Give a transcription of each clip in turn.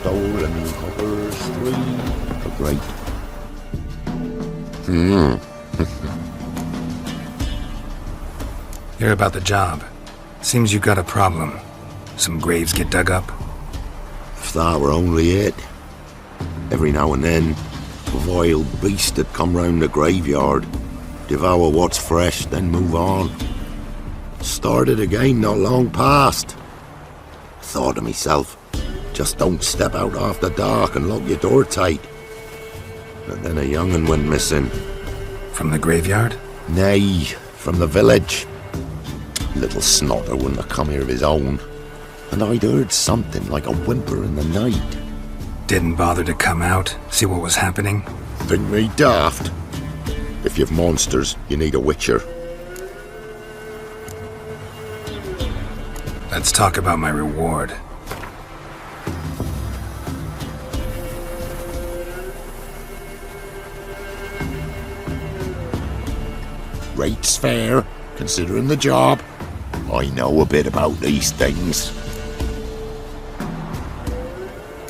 stolen covers 3. Oh, great. Hear about the job. Seems you got a problem. Some graves get dug up? If that were only it. Every now and then, a vile beast would come round the graveyard, devour what's fresh, then move on. Started again not long past. Thought to myself, just don't step out after dark and lock your door tight. And then a young'un went missing. From the graveyard? Nay, from the village. Little snotter wouldn't have come here of his own. And I'd heard something like a whimper in the night. Didn't bother to come out, see what was happening? Think me daft? If you've monsters, you need a witcher. Let's talk about my reward. Rate's fair, considering the job. I know a bit about these things.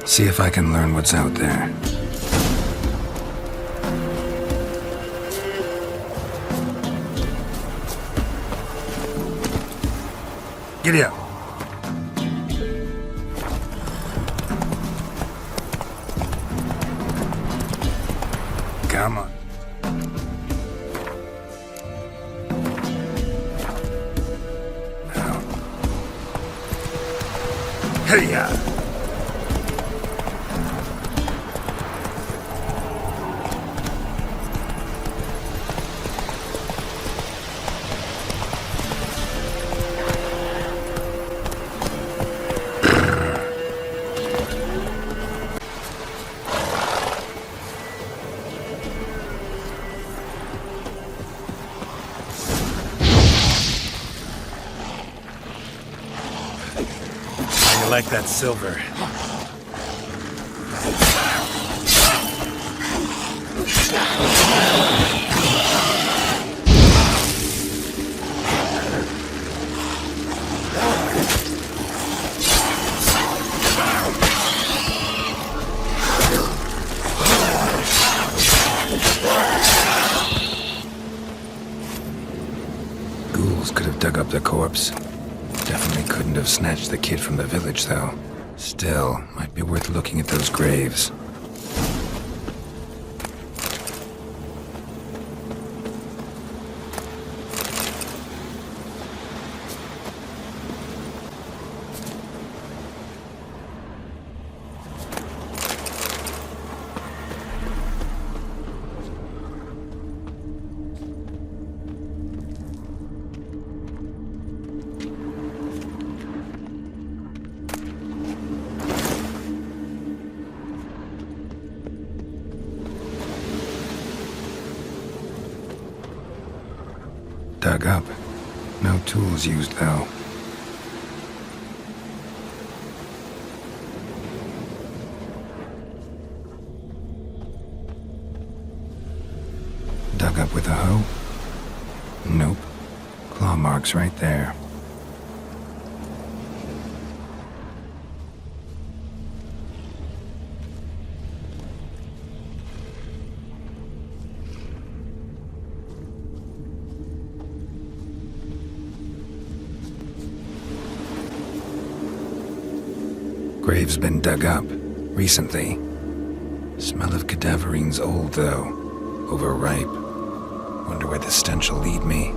See if I can learn what's out there. Giddy up. Come on. Now. Hey-ya! Like that silver. Ghouls could have dug up the corpse. Definitely couldn't have snatched the kid from the village, though. Still, might be worth looking at those graves. Dug up. No tools used, though. Dug up with a hoe? Nope. Claw marks right there. Grave's been dug up, recently. Smell of cadaverine's old, though. Overripe. Wonder where the stench will lead me.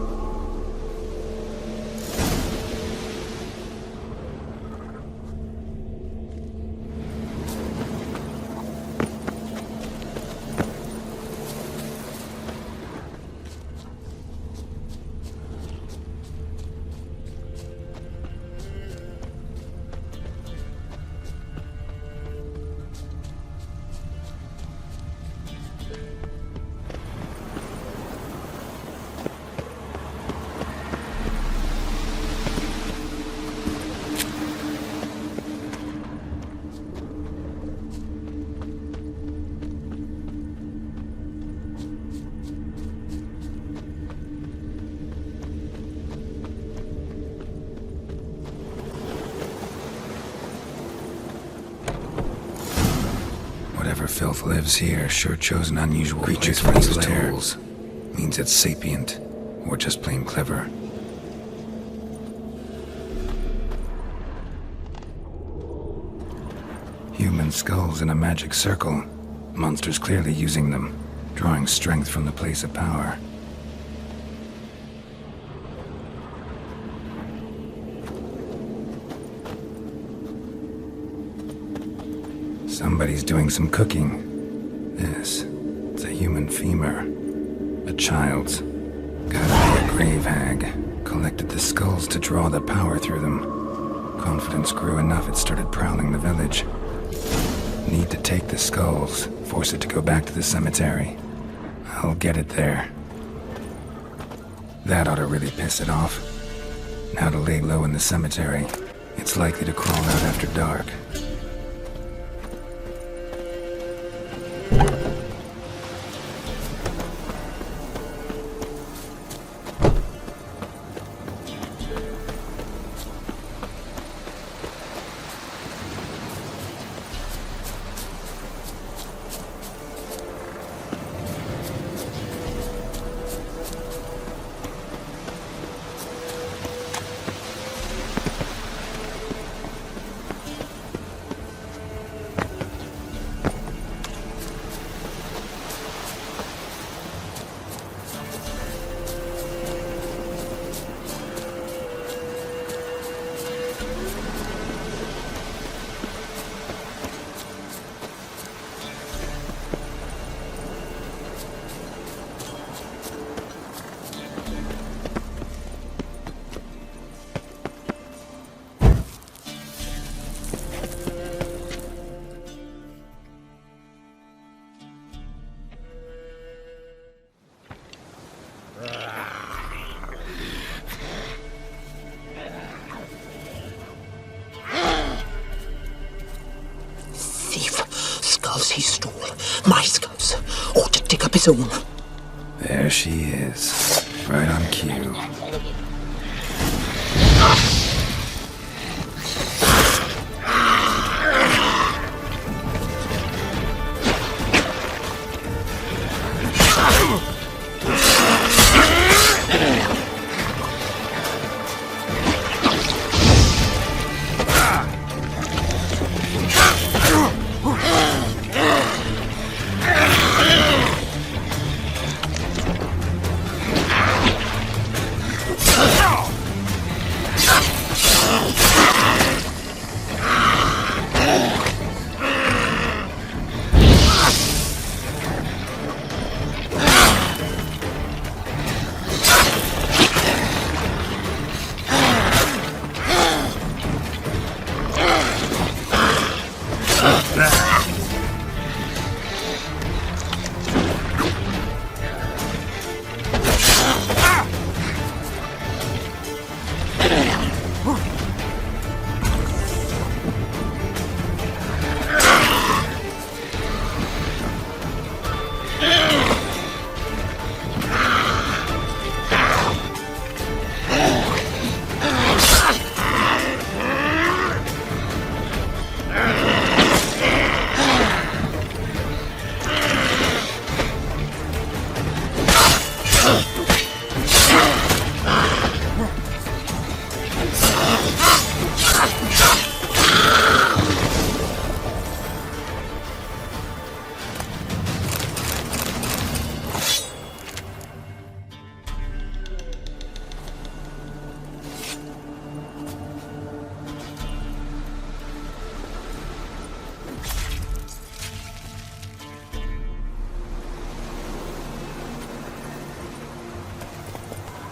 Whatever filth lives here sure chose an unusual place for its tools. Means it's sapient, or just plain clever. Human skulls in a magic circle. Monsters clearly using them, drawing strength from the place of power. Somebody's doing some cooking. It's a human femur. A child's. Gotta be a grave hag. Collected the skulls to draw the power through them. Confidence grew enough it started prowling the village. Need to take the skulls, force it to go back to the cemetery. I'll get it there. That ought to really piss it off. Now to lay low in the cemetery. It's likely to crawl out after dark. He stole my skulls. Ought to dig up his own. There she is. Right on cue.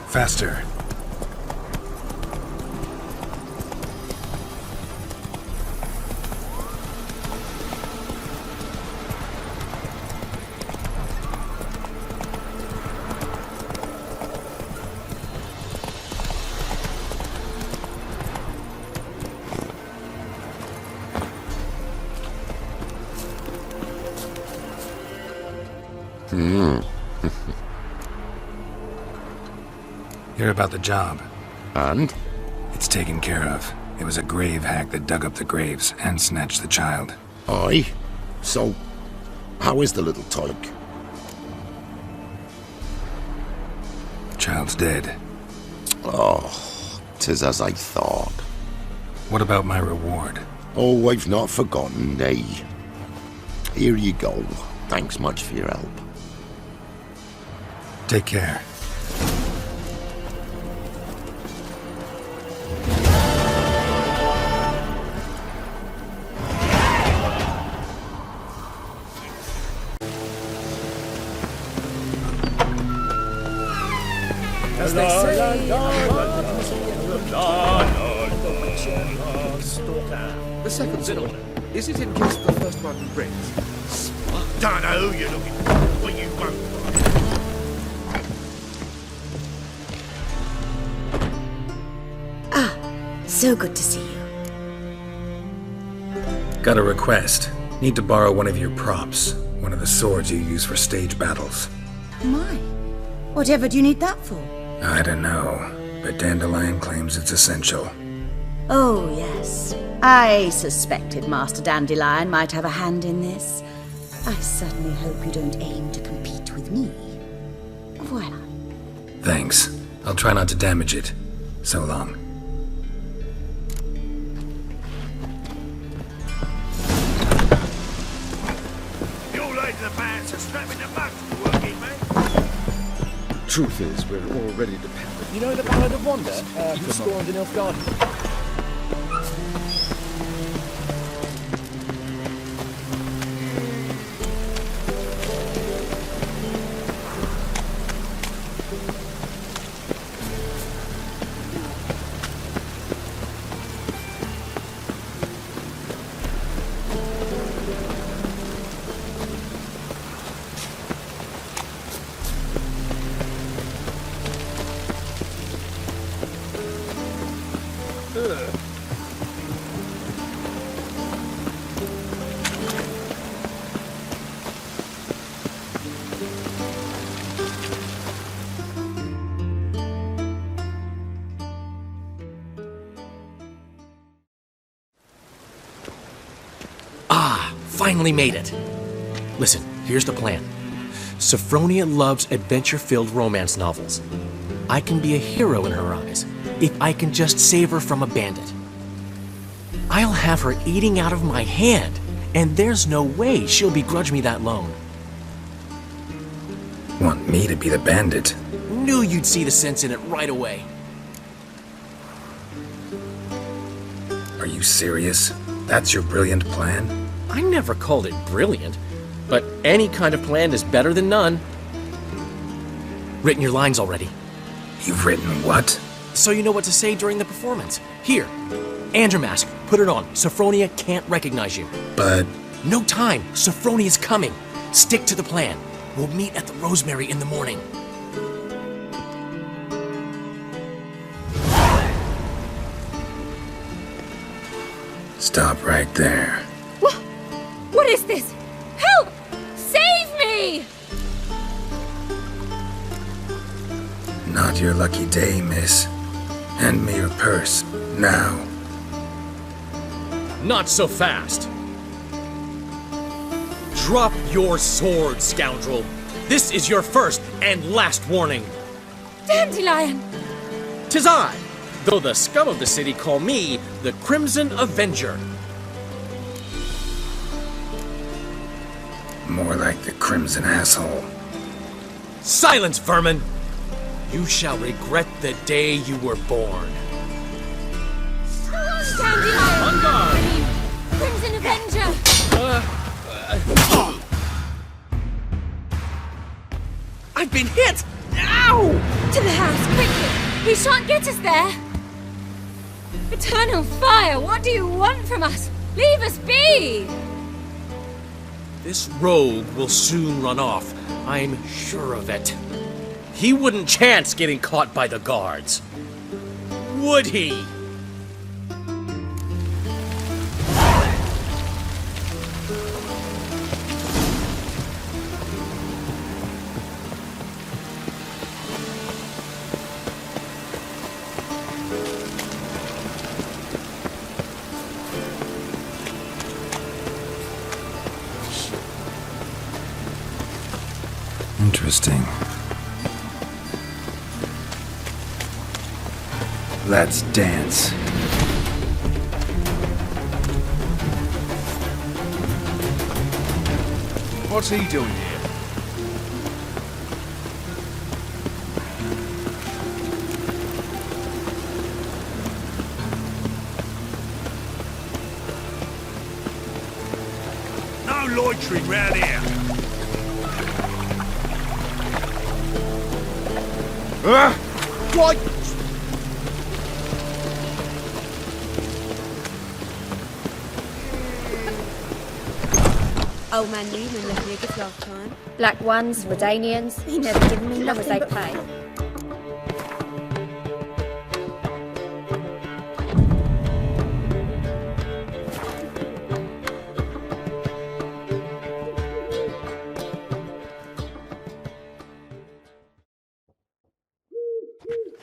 Faster. Hear about the job. And? It's taken care of. It was a grave hag that dug up the graves and snatched the child. Aye? So, How is the little tyke? Child's dead. Oh, 'tis as I thought. What about my reward? Oh, I've not forgotten, nay. Here you go. Thanks much for your help. Take care. As they say, The second sword. Is it in case the first one breaks? Don't know who you're looking for, but you won't find. So good to see you. Got a request. Need to borrow one of your props. One of the swords you use for stage battles. My. Whatever do you need that for? I don't know, but Dandelion claims it's essential. Oh, yes. I suspected Master Dandelion might have a hand in this. I certainly hope you don't aim to compete with me. Voila. Thanks. I'll try not to damage it. So long. You're late to the pants and strapping the butt to working, man. Truth is, we're already dependent. you know the Ballad of Wanda, who stormed in Nilfgaard? Finally made it. Listen, here's the plan. Sophronia loves adventure-filled romance novels. I can be a hero in her eyes if I can just save her from a bandit. I'll have her eating out of my hand, and there's no way she'll begrudge me that loan. Want me to be the bandit? Knew you'd see the sense in it right away. Are you serious? That's your brilliant plan? I never called it brilliant, but any kind of plan is better than none. Written your lines already, You've written what? so you know what to say during the performance. Here, and your mask. Put it on. Sophronia can't recognize you. But No time. Sophronia's coming. Stick to the plan. We'll meet at the Rosemary in the morning. stop right there. What is this? Help! Save me! Not your lucky day, miss. Hand me your purse, now. Not so fast. Drop your sword, scoundrel. This is your first and last warning. Dandelion! 'Tis I, though the scum of the city call me the Crimson Avenger. More like the Crimson Asshole. Silence, vermin! You shall regret the day you were born. Dandelion! On guard! I mean, Crimson Avenger! I've been hit! Ow! To the house, quickly! He shan't get us there! Eternal fire, what do you want from us? Leave us be! This rogue will soon run off. I'm sure of it. He wouldn't chance getting caught by the guards. Would he? Interesting. Let's dance. What's he doing here? No loitering round here. What? Old man Newman left me a gift last time. Black ones, Redanians. He never given me nothing they pay.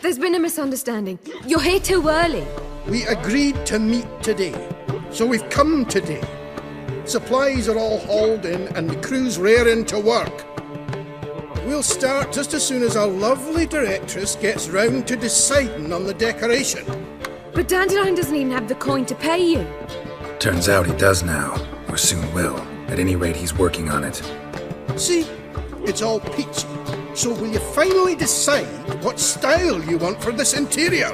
There's been a misunderstanding. You're here too early. We agreed to meet today, so we've come today. Supplies are all hauled in and the crew's raring to work. We'll start just as soon as our lovely directress gets round to deciding on the decoration. But Dandelion doesn't even have the coin to pay you. Turns out he does now, or soon will. At any rate, he's working on it. See, it's all peachy. So will you finally decide what style you want for this interior?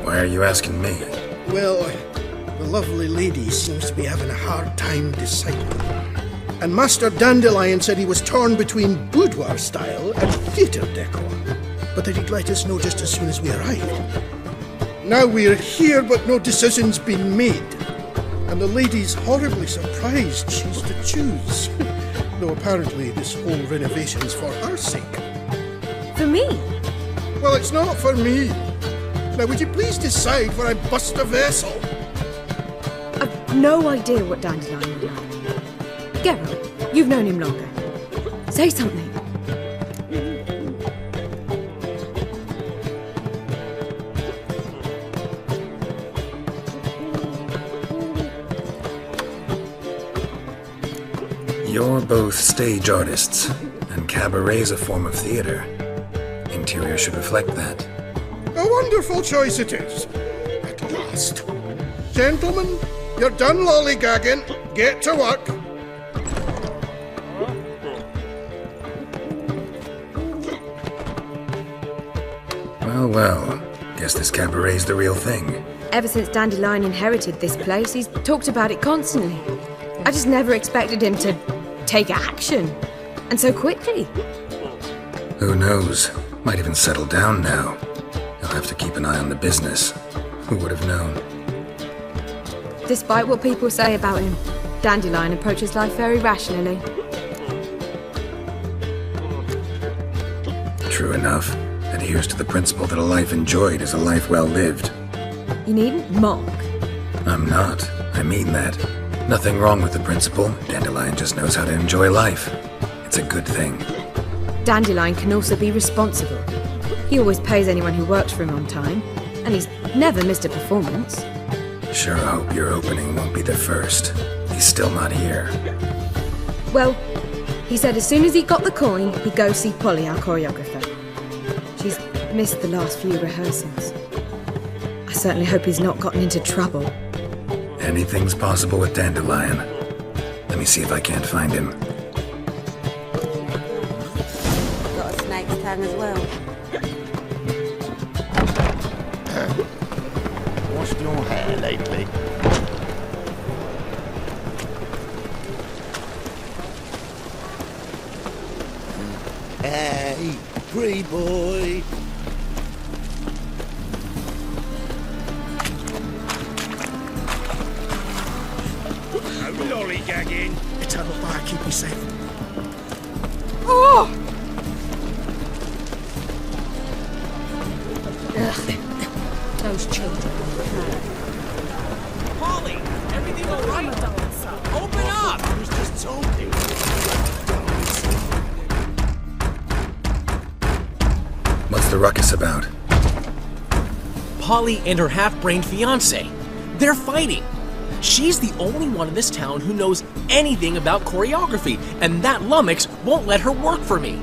Why are you asking me? Well, the lovely lady seems to be having a hard time deciding. And Master Dandelion said he was torn between boudoir style and theatre decor, but that he'd let us know just as soon as we arrived. Now we're here, but no decision's been made. And the lady's horribly surprised she's to choose. Though apparently this whole renovation's for her sake. For me? Well, it's not for me. Now, would you please decide where I bust a vessel? I've no idea what Dandelion would like. Geralt, you've known him longer. Say something. You're both stage artists, and cabaret's a form of theater. Interior should reflect that. A wonderful choice it is. At last. Gentlemen, you're done lollygagging. Get to work. Well, well. Guess this cabaret's the real thing. Ever since Dandelion inherited this place, he's talked about it constantly. I just never expected him to take action. And so quickly. Who knows? Might even settle down now. He'll have to keep an eye on the business. Who would have known? Despite what people say about him, Dandelion approaches life very rationally. True enough. Adheres to the principle that a life enjoyed is a life well lived. You needn't mock. I'm not. I mean that. Nothing wrong with the principle. Dandelion just knows how to enjoy life. It's a good thing. Dandelion can also be responsible. He always pays anyone who works for him on time, and he's never missed a performance. Sure hope your opening won't be the first. He's still not here. Well, he said as soon as he got the coin, he'd go see Polly, our choreographer. She's missed the last few rehearsals. I certainly hope he's not gotten into trouble. Anything's possible with Dandelion. Let me see if I can't find him. Got a snake's tongue as well. Washed your hair lately? Hey, pretty boy. No lollygagging. Eternal bar, keep me safe. Oh! Those children. Polly, everything all right? Open up! I was just talking. What's the ruckus about? Polly and her half-brained fiancé. They're fighting. She's the only one in this town who knows anything about choreography, and that lummox won't let her work for me.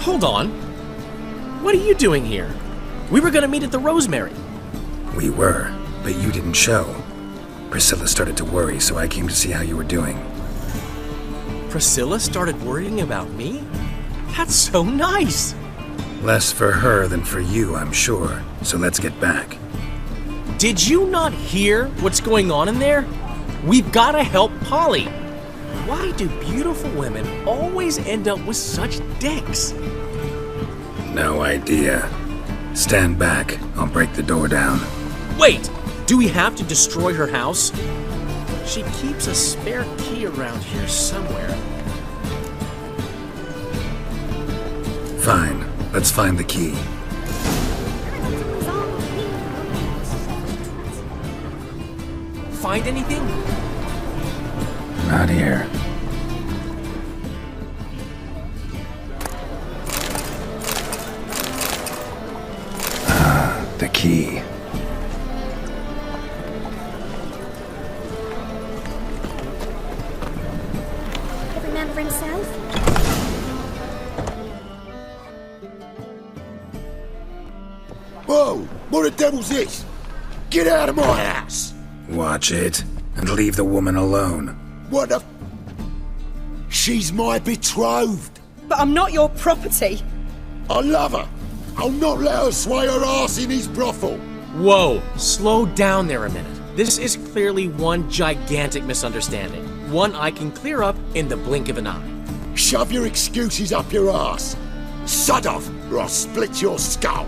Hold on. What are you doing here? We were gonna meet at the Rosemary. We were, but you didn't show. Priscilla started to worry, so I came to see how you were doing. Priscilla started worrying about me? That's so nice! Less for her than for you, I'm sure, so let's get back. Did you not hear what's going on in there? We've gotta help Polly. Why do beautiful women always end up with such dicks? No idea. Stand back. I'll break the door down. Wait! Do we have to destroy her house? She keeps a spare key around here somewhere. Fine. Let's find the key. Find anything? Not here. The key. Every man for himself? Whoa! What the devil's this? Get out of my house! Watch it, and leave the woman alone. What the... She's my betrothed. But I'm not your property. I love her. I'll not let her sway her ass in his brothel. Whoa, slow down there a minute. This is clearly one gigantic misunderstanding. One I can clear up in the blink of an eye. Shove your excuses up your ass. Sod off, or I'll split your skull.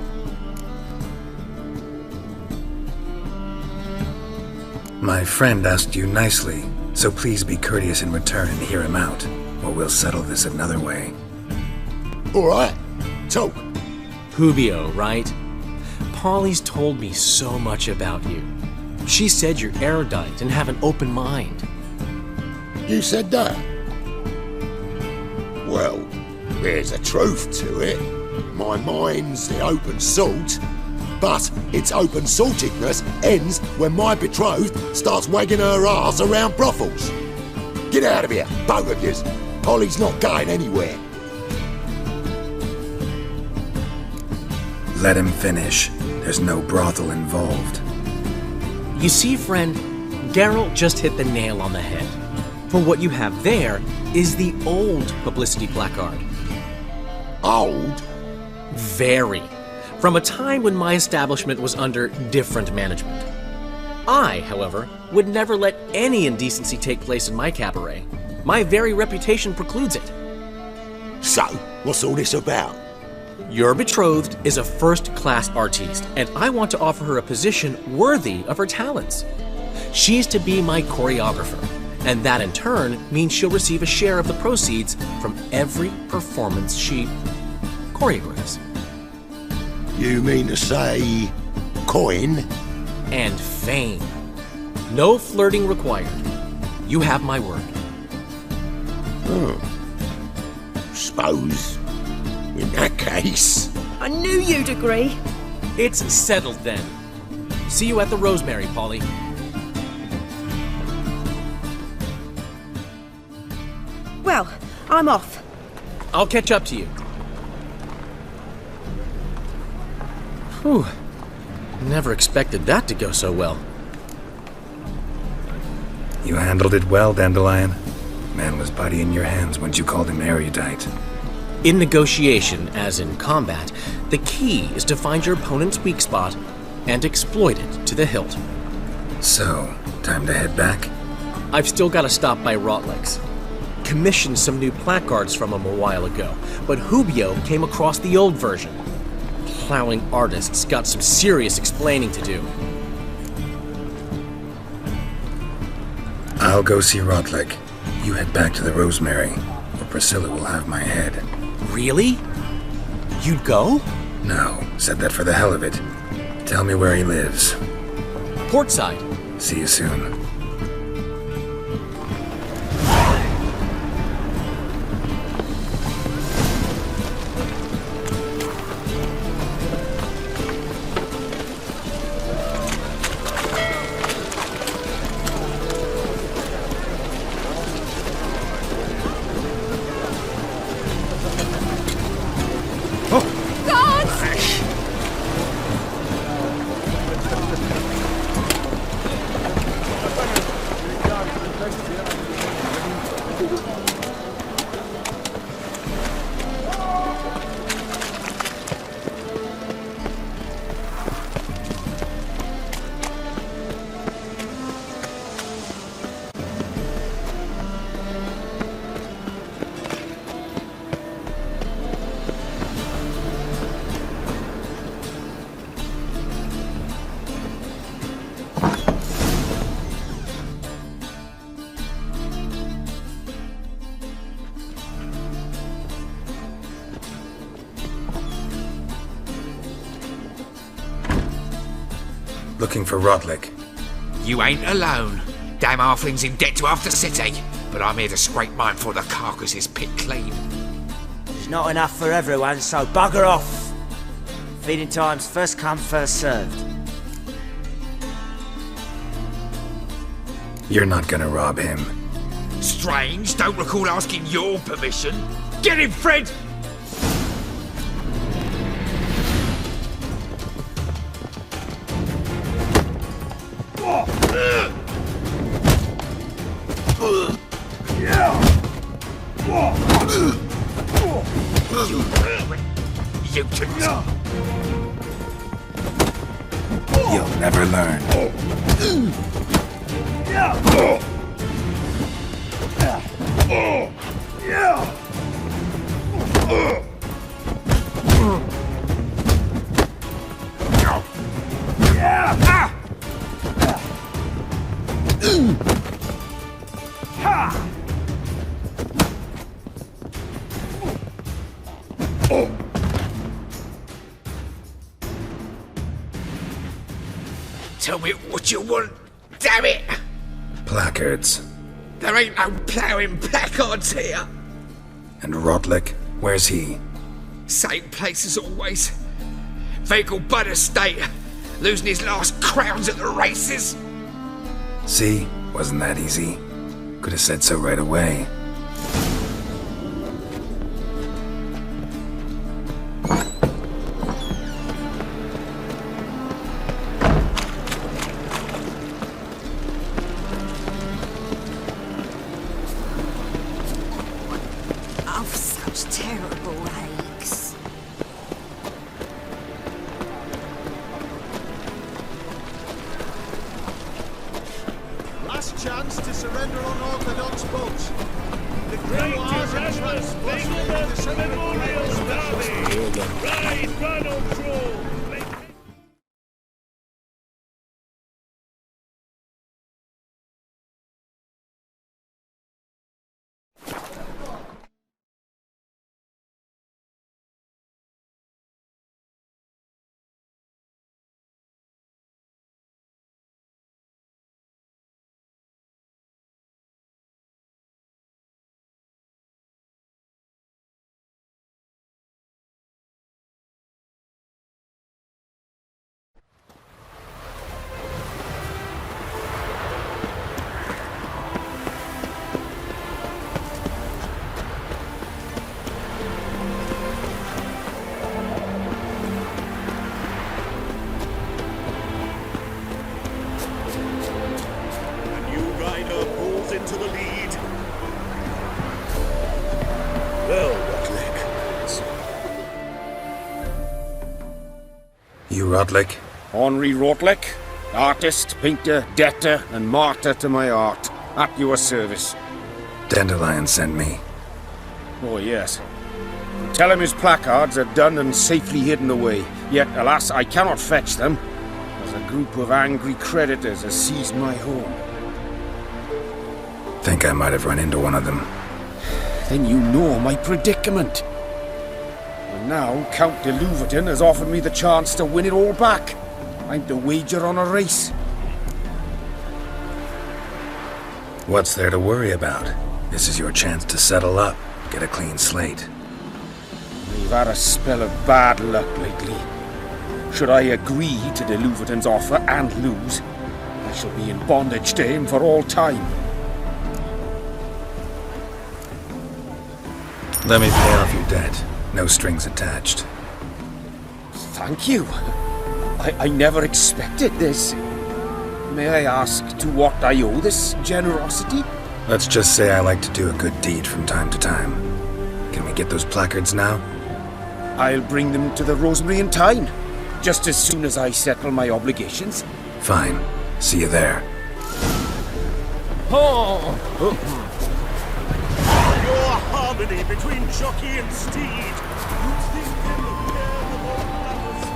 My friend asked you nicely, so please be courteous in return and hear him out, or we'll settle this another way. All right, talk. Hubio, right? Polly's told me so much about you. She said you're erudite and have an open mind. You said that? Well, there's a truth to it. My mind's the open salt, but its open saltedness ends when my betrothed starts wagging her ass around brothels. Get out of here, both of yous. Polly's not going anywhere. Let him finish. There's no brothel involved. You see, friend, Geralt just hit the nail on the head. For what you have there is the old publicity placard. Old? Very. From a time when my establishment was under different management. I, however, would never let any indecency take place in my cabaret. My very reputation precludes it. So, what's all this about? Your betrothed is a first-class artiste, and I want to offer her a position worthy of her talents. She's to be my choreographer, and that in turn means she'll receive a share of the proceeds from every performance she choreographs. You mean to say... coin? And fame. No flirting required. You have my word. Suppose... in that case... I knew you'd agree. It's settled then. See you at the Rosemary, Polly. Well, I'm off. I'll catch up to you. Whew. Never expected that to go so well. You handled it well, Dandelion. Man was putty in your hands once you called him erudite. In negotiation, as in combat, the key is to find your opponent's weak spot and exploit it to the hilt. So, time to head back? I've still got to stop by Rotlegs. Commissioned some new placards from him a while ago, but Hubio came across the old version. Plowing artists got some serious explaining to do. I'll go see Rotleg. You head back to the Rosemary, or Priscilla will have my head. Really? You'd go? No, said that for the hell of it. Tell me where he lives. Portside. See you soon. Looking for Rodlick. You ain't alone. Damn halfling's in debt to half the city. But I'm here to scrape mine before the carcass is picked clean. There's not enough for everyone, so bugger off. Feeding time's first come, first served. You're not gonna rob him. Strange, don't recall asking your permission. Get him, Fred! You'll never learn. Tell me what you want, damn it! Placards. There ain't no ploughing placards here. And Rodlick, where's he? Same place as always. Vehicle Bud Estate, losing his last crowns at the races. See? Wasn't that easy? Could have said so right away. Chance to surrender unorthodox boats. The grimoires and trans memorial derby. Ride, run on troll. Into the lead. Well, Rodlick. You Rodlick? Henri Rodlick, artist, painter, debtor, and martyr to my art. At your service. Dandelion sent me. Oh, yes. Tell him his placards are done and safely hidden away. Yet, alas, I cannot fetch them, as a group of angry creditors has seized my home. Think I might have run into one of them. Then you know my predicament. And now Count de Louverton has offered me the chance to win it all back. I'm to wager on a race. What's there to worry about? This is your chance to settle up, get a clean slate. We've had a spell of bad luck lately. Should I agree to de Louverton's offer and lose, I shall be in bondage to him for all time. Let me pay off your debt. No strings attached. Thank you. I never expected this. May I ask to what I owe this generosity? Let's just say I like to do a good deed from time to time. Can we get those placards now? I'll bring them to the Rosemary and Tyne, just as soon as I settle my obligations. Fine. See you there. Oh! Your harmony between jockey and steed. You'd think them the pair of old lovers.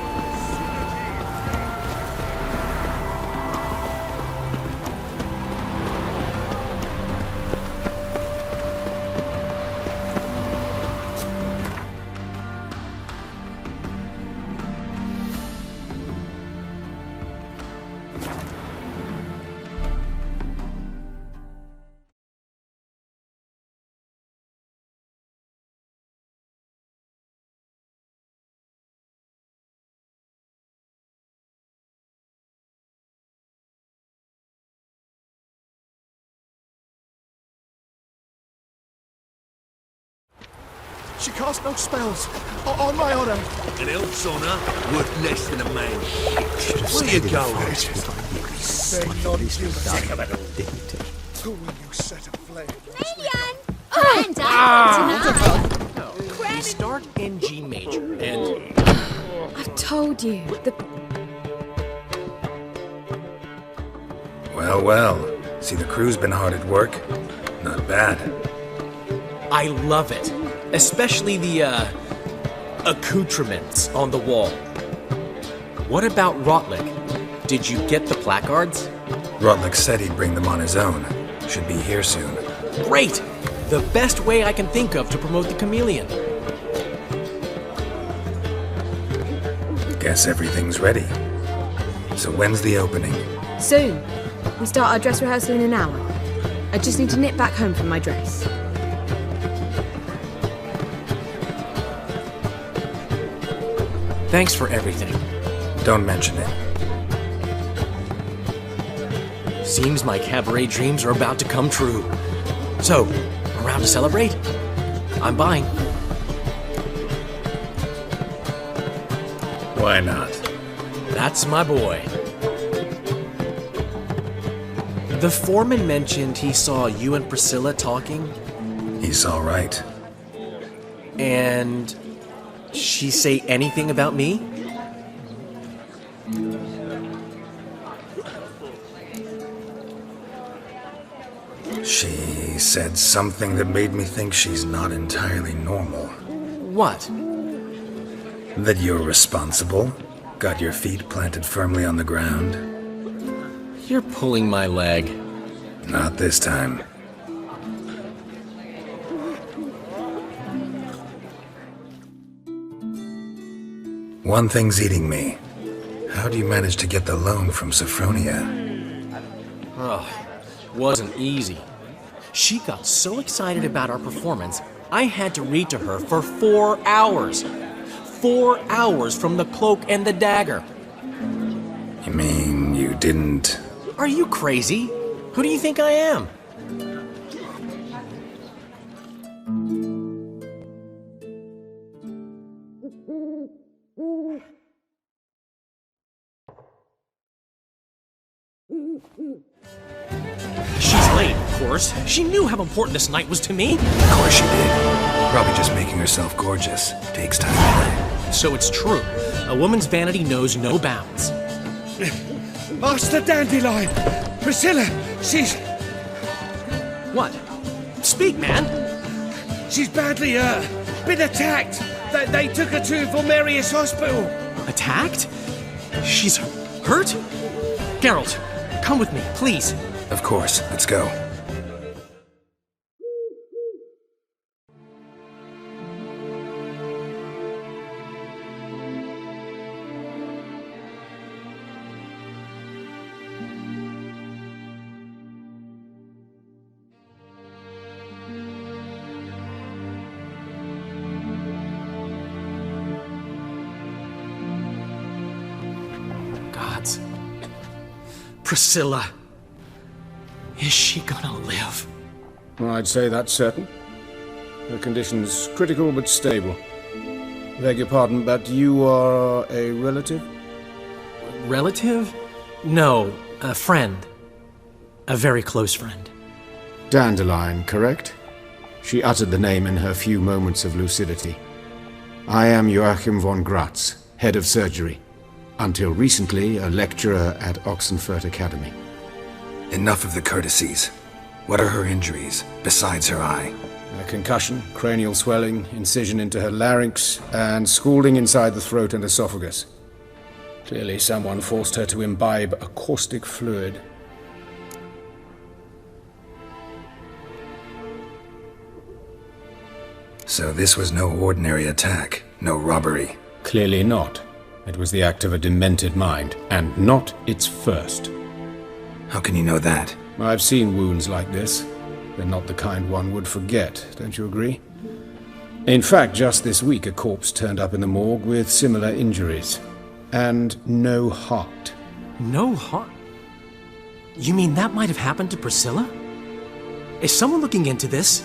She cast no spells. On my honor. An elf's honor worth less than a man's shit. Where you going? Who will you set aflame? We start in G major, and I've told you, the... Well, well. See, the crew's been hard at work. Not bad. I love it. Especially the, accoutrements on the wall. What about Rotlick? Did you get the placards? Rotlick said he'd bring them on his own. Should be here soon. Great! The best way I can think of to promote the chameleon. Guess everything's ready. So when's the opening? Soon. We start our dress rehearsal in an hour. I just need to nip back home for my dress. Thanks for everything. Don't mention it. Seems my cabaret dreams are about to come true. So, around to celebrate? I'm buying. Why not? That's my boy. The foreman mentioned he saw you and Priscilla talking. He's all right. And she say anything about me? She said something that made me think she's not entirely normal. What? That you're responsible, got your feet planted firmly on the ground. You're pulling my leg. Not this time. One thing's eating me. How do you manage to get the loan from Sophronia? Oh, wasn't easy. She got so excited about our performance, I had to read to her for 4 hours. 4 hours from the cloak and the dagger. You mean you didn't... Are you crazy? Who do you think I am? She's late, of course. She knew how important this night was to me. Of course she did. Probably just making herself gorgeous. Takes time anyway. So it's true. A woman's vanity knows no bounds. Master Dandelion! Priscilla, she's... What? Speak, man! She's badly, been attacked! They took her to Vulmerius Hospital! Attacked? She's hurt? Geralt, come with me, please. Of course, let's go. Gods. Priscilla. Is she gonna live? I'd say that's certain. Her condition's critical but stable. Beg your pardon, but you are a relative? Relative? No, a friend. A very close friend. Dandelion, correct? She uttered the name in her few moments of lucidity. I am Joachim von Gratz, head of surgery. Until recently, a lecturer at Oxenfurt Academy. Enough of the courtesies. What are her injuries, besides her eye? A concussion, cranial swelling, incision into her larynx, and scalding inside the throat and esophagus. Clearly someone forced her to imbibe a caustic fluid. So this was no ordinary attack, no robbery. Clearly not. It was the act of a demented mind, and not its first. How can you know that? I've seen wounds like this. They're not the kind one would forget, don't you agree? In fact, just this week a corpse turned up in the morgue with similar injuries. And no heart. No heart? You mean that might have happened to Priscilla? Is someone looking into this?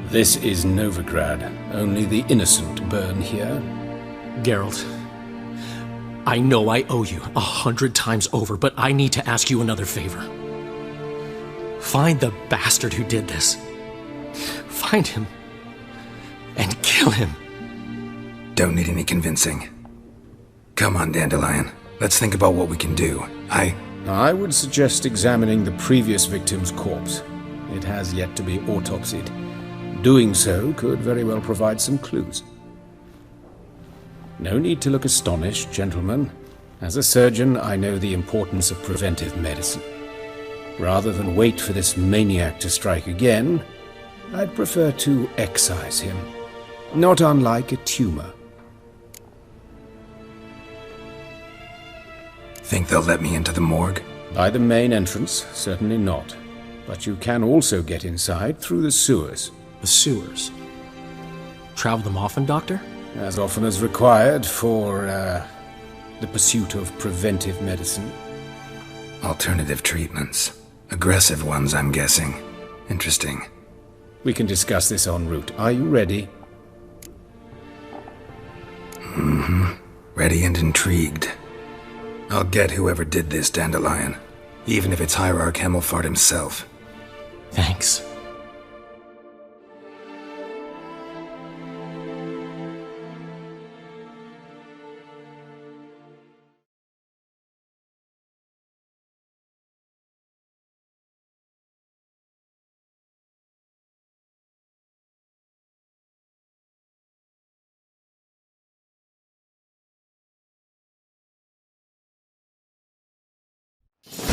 This is Novigrad. Only the innocent burn here. Geralt, I know I owe you 100 times over, but I need to ask you another favor. Find the bastard who did this. Find him and kill him. Don't need any convincing. Come on, Dandelion. Let's think about what we can do. I would suggest examining the previous victim's corpse. It has yet to be autopsied. Doing so could very well provide some clues. No need to look astonished, gentlemen. As a surgeon, I know the importance of preventive medicine. Rather than wait for this maniac to strike again, I'd prefer to excise him. Not unlike a tumor. Think they'll let me into the morgue? By the main entrance, certainly not. But you can also get inside through the sewers. The sewers? Travel them often, Doctor? As often as required for, the pursuit of preventive medicine. Alternative treatments. Aggressive ones, I'm guessing. Interesting. We can discuss this en route. Are you ready? Mm-hmm. Ready and intrigued. I'll get whoever did this, Dandelion. Even if it's Hierarch Hemmelfart himself. Thanks.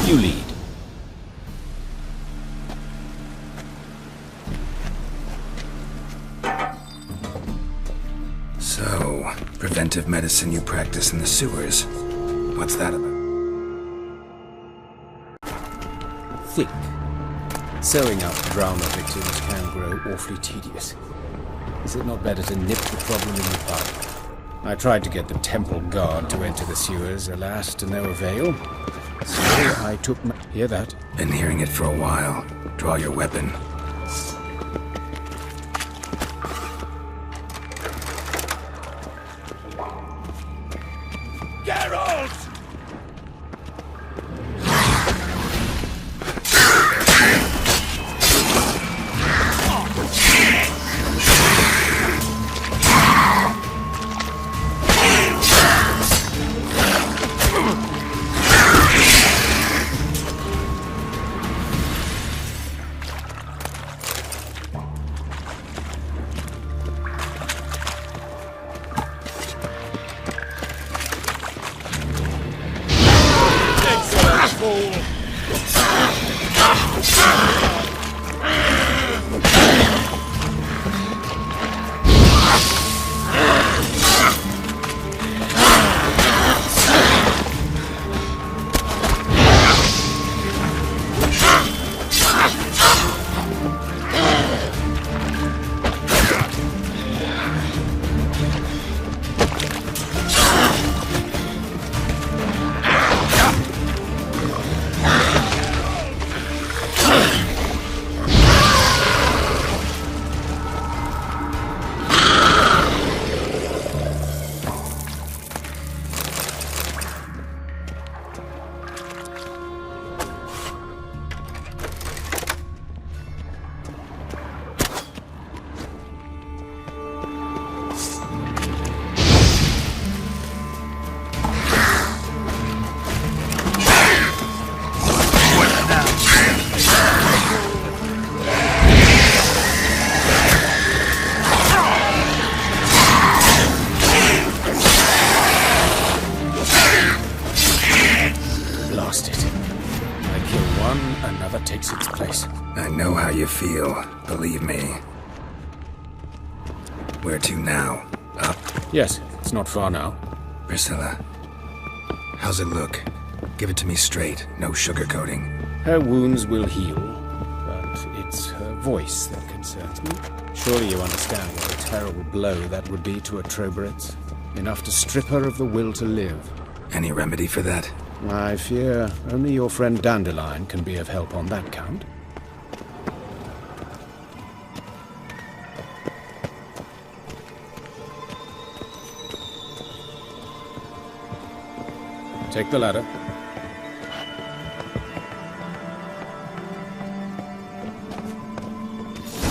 You lead. So, preventive medicine you practice in the sewers. What's that about? Think. Sewing up drama victims can grow awfully tedious. Is it not better to nip the problem in the bud? I tried to get the temple guard to enter the sewers, alas, to no avail. So I took my... Hear that? Been hearing it for a while. Draw your weapon. Geralt! I know how you feel, believe me. Where to now? Up? Yes, it's not far now. Priscilla, how's it look? Give it to me straight, no sugarcoating. Her wounds will heal, but it's her voice that concerns me. Surely you understand what a terrible blow that would be to a Trobritz. Enough to strip her of the will to live. Any remedy for that? I fear only your friend Dandelion can be of help on that count. Take the ladder.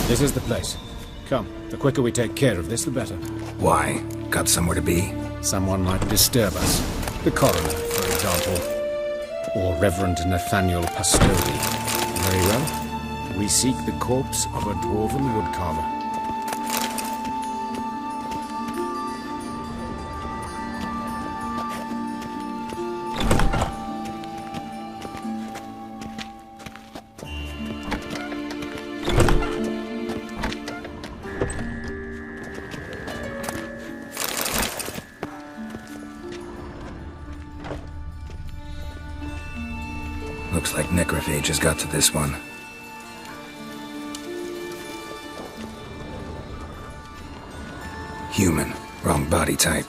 This is the place. Come, the quicker we take care of this, the better. Why? Got somewhere to be? Someone might disturb us. The coroner, for example. Or Reverend Nathaniel Pastodi. Very well. We seek the corpse of a dwarven woodcarver. Looks like necrophage has got to this one. Human. Wrong body type.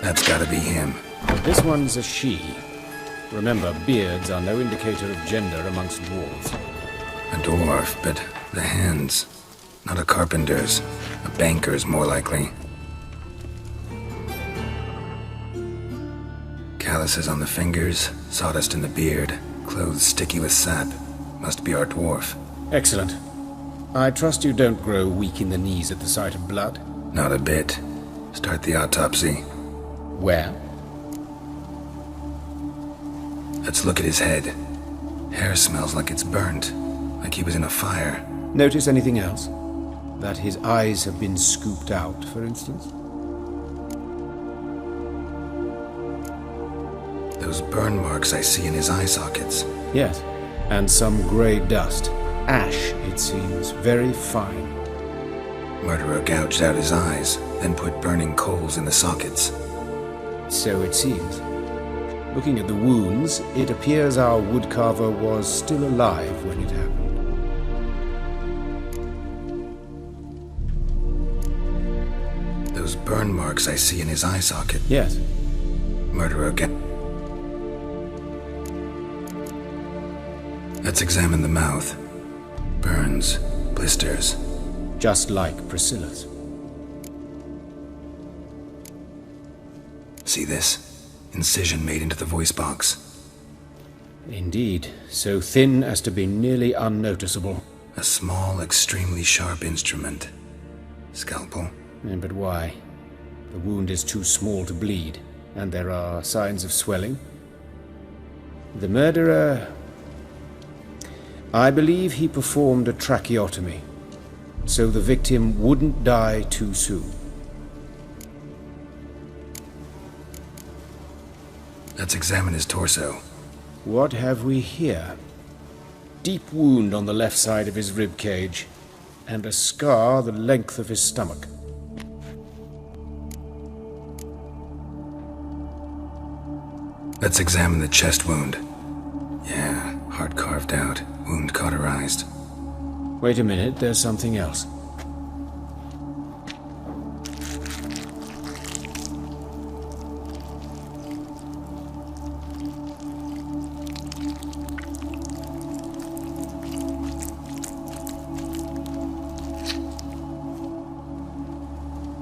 That's gotta be him. This one's a she. Remember, beards are no indicator of gender amongst dwarves. A dwarf, but the hands. Not a carpenter's. A banker's, more likely. Calluses on the fingers, sawdust in the beard, clothes sticky with sap. Must be our dwarf. Excellent. I trust you don't grow weak in the knees at the sight of blood? Not a bit. Start the autopsy. Where? Let's look at his head. Hair smells like it's burnt, like he was in a fire. Notice anything else? That his eyes have been scooped out, for instance? Those burn marks I see in his eye sockets. Yes, and some grey dust. Ash, it seems, very fine. Murderer gouged out his eyes, then put burning coals in the sockets. So it seems. Looking at the wounds, it appears our woodcarver was still alive when it happened. Those burn marks I see in his eye socket. Yes. Murderer Let's examine the mouth. Burns, blisters. Just like Priscilla's. See this? Incision made into the voice box. Indeed, so thin as to be nearly unnoticeable. A small, extremely sharp instrument. Scalpel. But why? The wound is too small to bleed, and there are signs of swelling. The murderer... I believe he performed a tracheotomy, so the victim wouldn't die too soon. Let's examine his torso. What have we here? Deep wound on the left side of his rib cage, and a scar the length of his stomach. Let's examine the chest wound. Yeah, heart carved out, wound cauterized. Wait a minute, there's something else.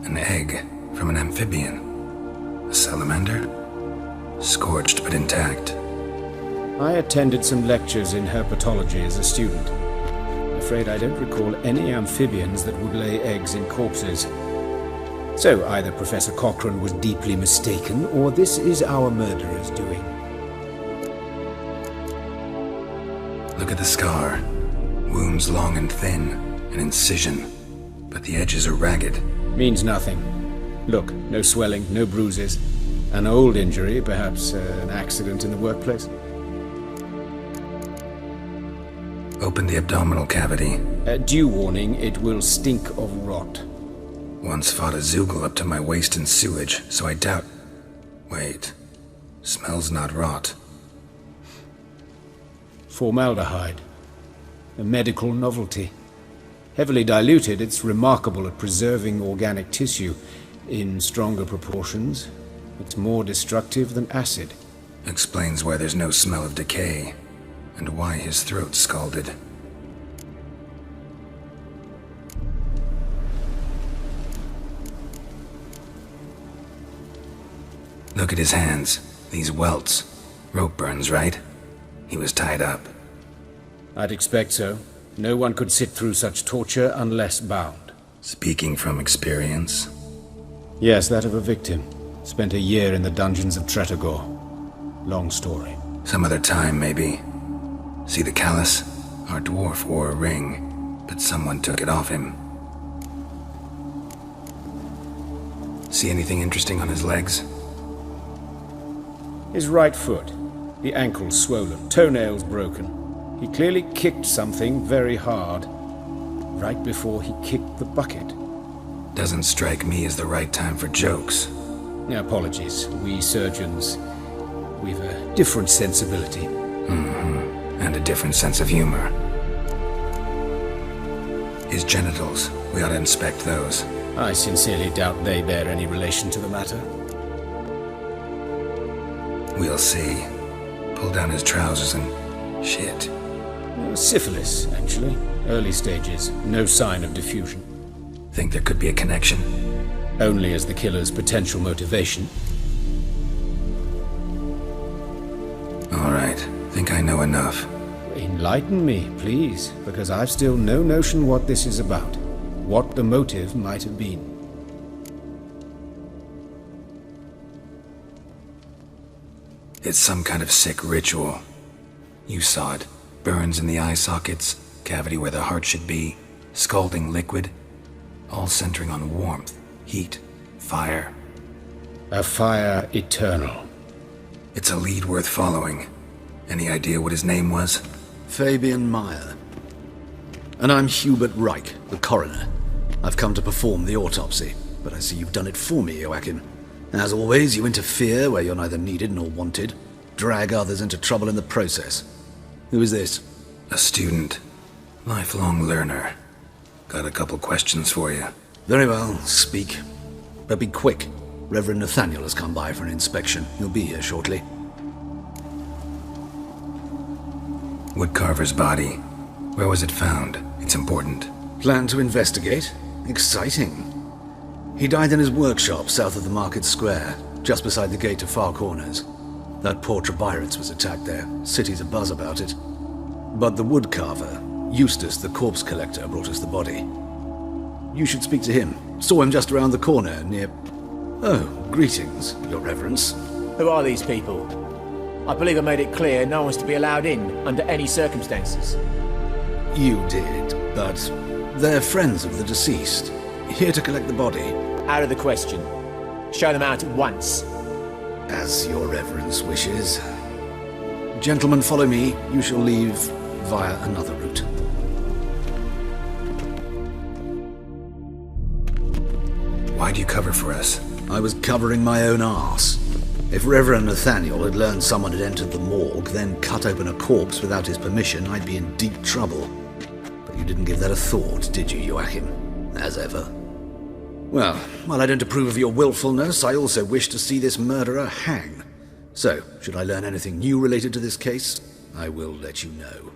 An egg from an amphibian. A salamander? Scorched but intact. I attended some lectures in herpetology as a student. I'm afraid I don't recall any amphibians that would lay eggs in corpses. So either Professor Cochrane was deeply mistaken, or this is our murderer's doing. Look at the scar. Wounds long and thin. An incision. But the edges are ragged. Means nothing. Look, no swelling, no bruises. An old injury, perhaps an accident in the workplace. Open the abdominal cavity. Due warning, it will stink of rot. Once fought a Zoogle up to my waist in sewage, so I doubt... Wait. Smells not rot. Formaldehyde. A medical novelty. Heavily diluted, it's remarkable at preserving organic tissue in stronger proportions. It's more destructive than acid. Explains why there's no smell of decay, and why his throat's scalded. Look at his hands. These welts. Rope burns, right? He was tied up. I'd expect so. No one could sit through such torture unless bound. Speaking from experience? Yes, that of a victim. Spent a year in the dungeons of Tretogor. Long story. Some other time, maybe. See the callus? Our dwarf wore a ring, but someone took it off him. See anything interesting on his legs? His right foot. The ankle's swollen, toenails broken. He clearly kicked something very hard. Right before he kicked the bucket. Doesn't strike me as the right time for jokes. Apologies. We surgeons, we've a different sensibility. Mm-hmm. And a different sense of humor. His genitals, we ought to inspect those. I sincerely doubt they bear any relation to the matter. We'll see. Pull down his trousers and... shit. Syphilis, actually. Early stages. No sign of diffusion. Think there could be a connection? Only as the killer's potential motivation. All right. Think I know enough. Enlighten me, please, because I've still no notion what this is about. What the motive might have been. It's some kind of sick ritual. You saw it. Burns in the eye sockets, cavity where the heart should be, scalding liquid, all centering on warmth, heat, fire. A fire eternal. It's a lead worth following. Any idea what his name was? Fabian Meyer. And I'm Hubert Reich, the coroner. I've come to perform the autopsy, but I see you've done it for me, Joachim. As always, you interfere where you're neither needed nor wanted. Drag others into trouble in the process. Who is this? A student. Lifelong learner. Got a couple questions for you. Very well, speak. But be quick. Reverend Nathaniel has come by for an inspection. He'll be here shortly. Woodcarver's body. Where was it found? It's important. Plan to investigate? Exciting. He died in his workshop south of the market square, just beside the gate to Far Corners. That poor Trebirates was attacked there. City's abuzz about it. But the woodcarver, Eustace the corpse collector, brought us the body. You should speak to him. Saw him just around the corner near... Oh, greetings, Your Reverence. Who are these people? I believe I made it clear no one's to be allowed in under any circumstances. You did, but they're friends of the deceased. Here to collect the body. Out of the question. Show them out at once. As Your Reverence wishes. Gentlemen, follow me. You shall leave via another route. Why'd you cover for us? I was covering my own arse. If Reverend Nathaniel had learned someone had entered the morgue, then cut open a corpse without his permission, I'd be in deep trouble. But you didn't give that a thought, did you, Joachim? As ever. Well, while I don't approve of your willfulness, I also wish to see this murderer hang. So, should I learn anything new related to this case, I will let you know.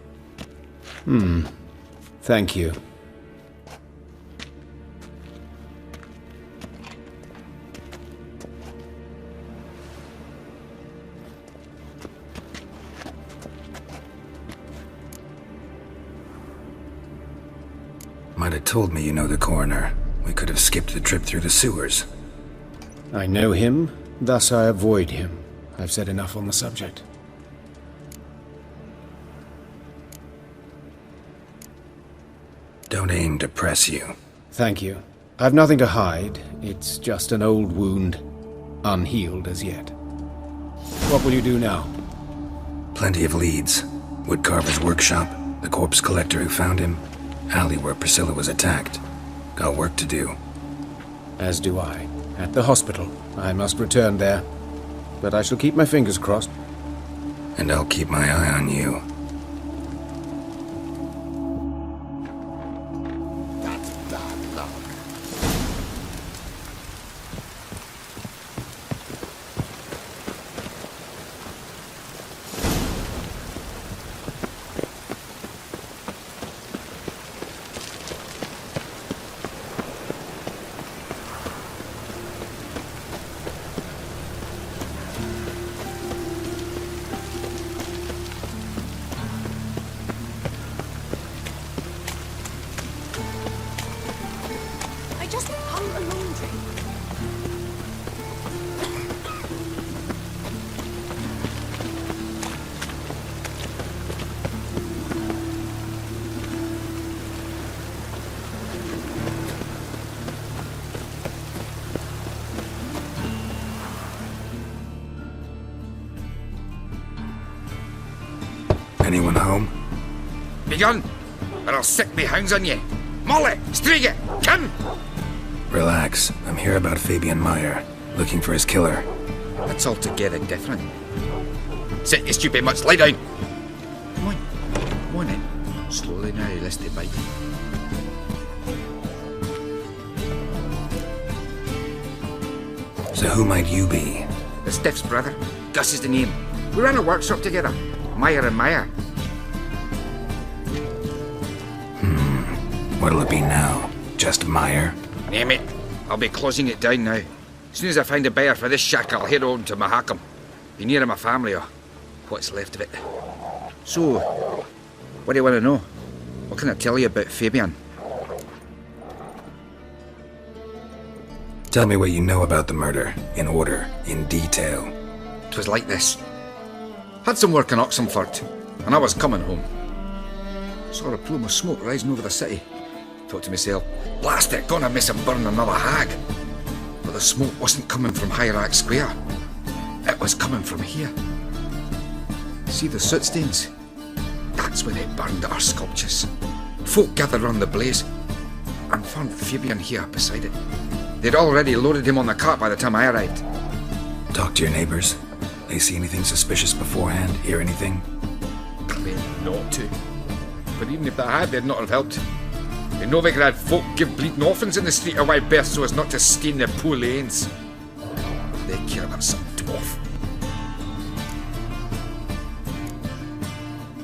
Thank you. Might have told me you know the coroner. We could have skipped the trip through the sewers. I know him, thus I avoid him. I've said enough on the subject. Don't aim to press you. Thank you. I've nothing to hide. It's just an old wound, unhealed as yet. What will you do now? Plenty of leads. Woodcarver's workshop, the corpse collector who found him, alley where Priscilla was attacked. Got work to do. As do I. At the hospital. I must return there. But I shall keep my fingers crossed. And I'll keep my eye on you. just hung a laundry. Anyone home? Begone, or I'll sick me hounds on ye. Molly, Striga, come! Relax. I'm here about Fabian Meyer, looking for his killer. That's altogether different. Sit, you stupid mutts, lie down. Come on in. Slowly now, lest they bite. So who might you be? The Stiff's brother. Gus is the name. We ran a workshop together. Meyer and Meyer. What'll it be now? Just Meyer? Name it. I'll be closing it down now. As soon as I find a buyer for this shack, I'll head on to Mahakam. Be near my family, or what's left of it. So, what do you want to know? What can I tell you about Fabian? Tell me what you know about the murder, in order, in detail. 'Twas like this. Had some work in Oxenford, and I was coming home. Saw a plume of smoke rising over the city. Thought to myself, blast it, gonna miss him burn another hag. But the smoke wasn't coming from Hierarch Square. It was coming from here. See the soot stains? That's when they burned our sculptures. Folk gathered round the blaze and found Fabian here beside it. They'd already loaded him on the cart by the time I arrived. Talk to your neighbors. They see anything suspicious beforehand? Hear anything? Claim not to. But even if they had, they'd not have helped. In Novigrad, folk give bleeding orphans in the street a wide berth so as not to stain their poor lanes. They care about some dwarf.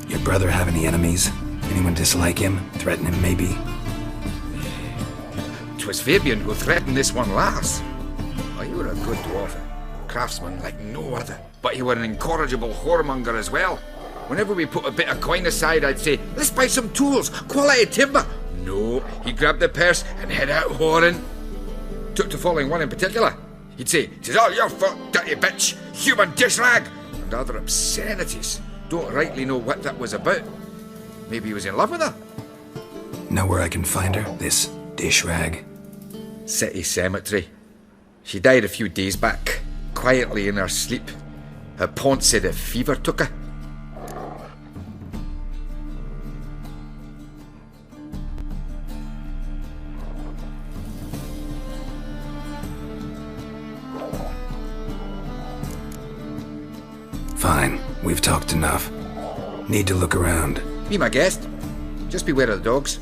Your brother have any enemies? Anyone dislike him? Threaten him, maybe? 'Twas Fabian who threatened this one last. Oh, you were a good dwarf. Craftsman like no other. But you were an incorrigible whoremonger as well. Whenever we put a bit of coin aside, I'd say, let's buy some tools, quality timber. No, he grabbed the purse and head out whoring. Took to following one in particular. He'd say, "'Tis all your fault, dirty bitch, human dish rag," and other obscenities. Don't rightly know what that was about. Maybe he was in love with her. Know where I can find her, this dish rag? City cemetery. She died a few days back, quietly in her sleep. Her pont said a fever took her. Fine, we've talked enough. Need to look around. Be my guest. Just beware of the dogs.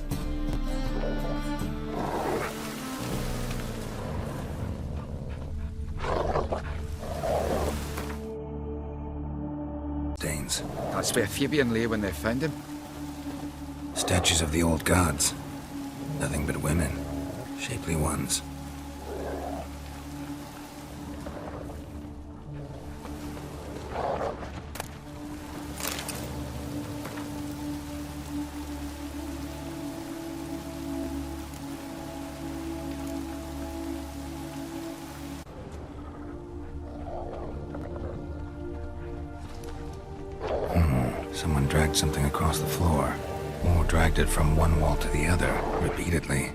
Stains. That's where Fabian lay when they found him. Statues of the old gods. Nothing but women. Shapely ones. Someone dragged something across the floor, or dragged it from one wall to the other, repeatedly.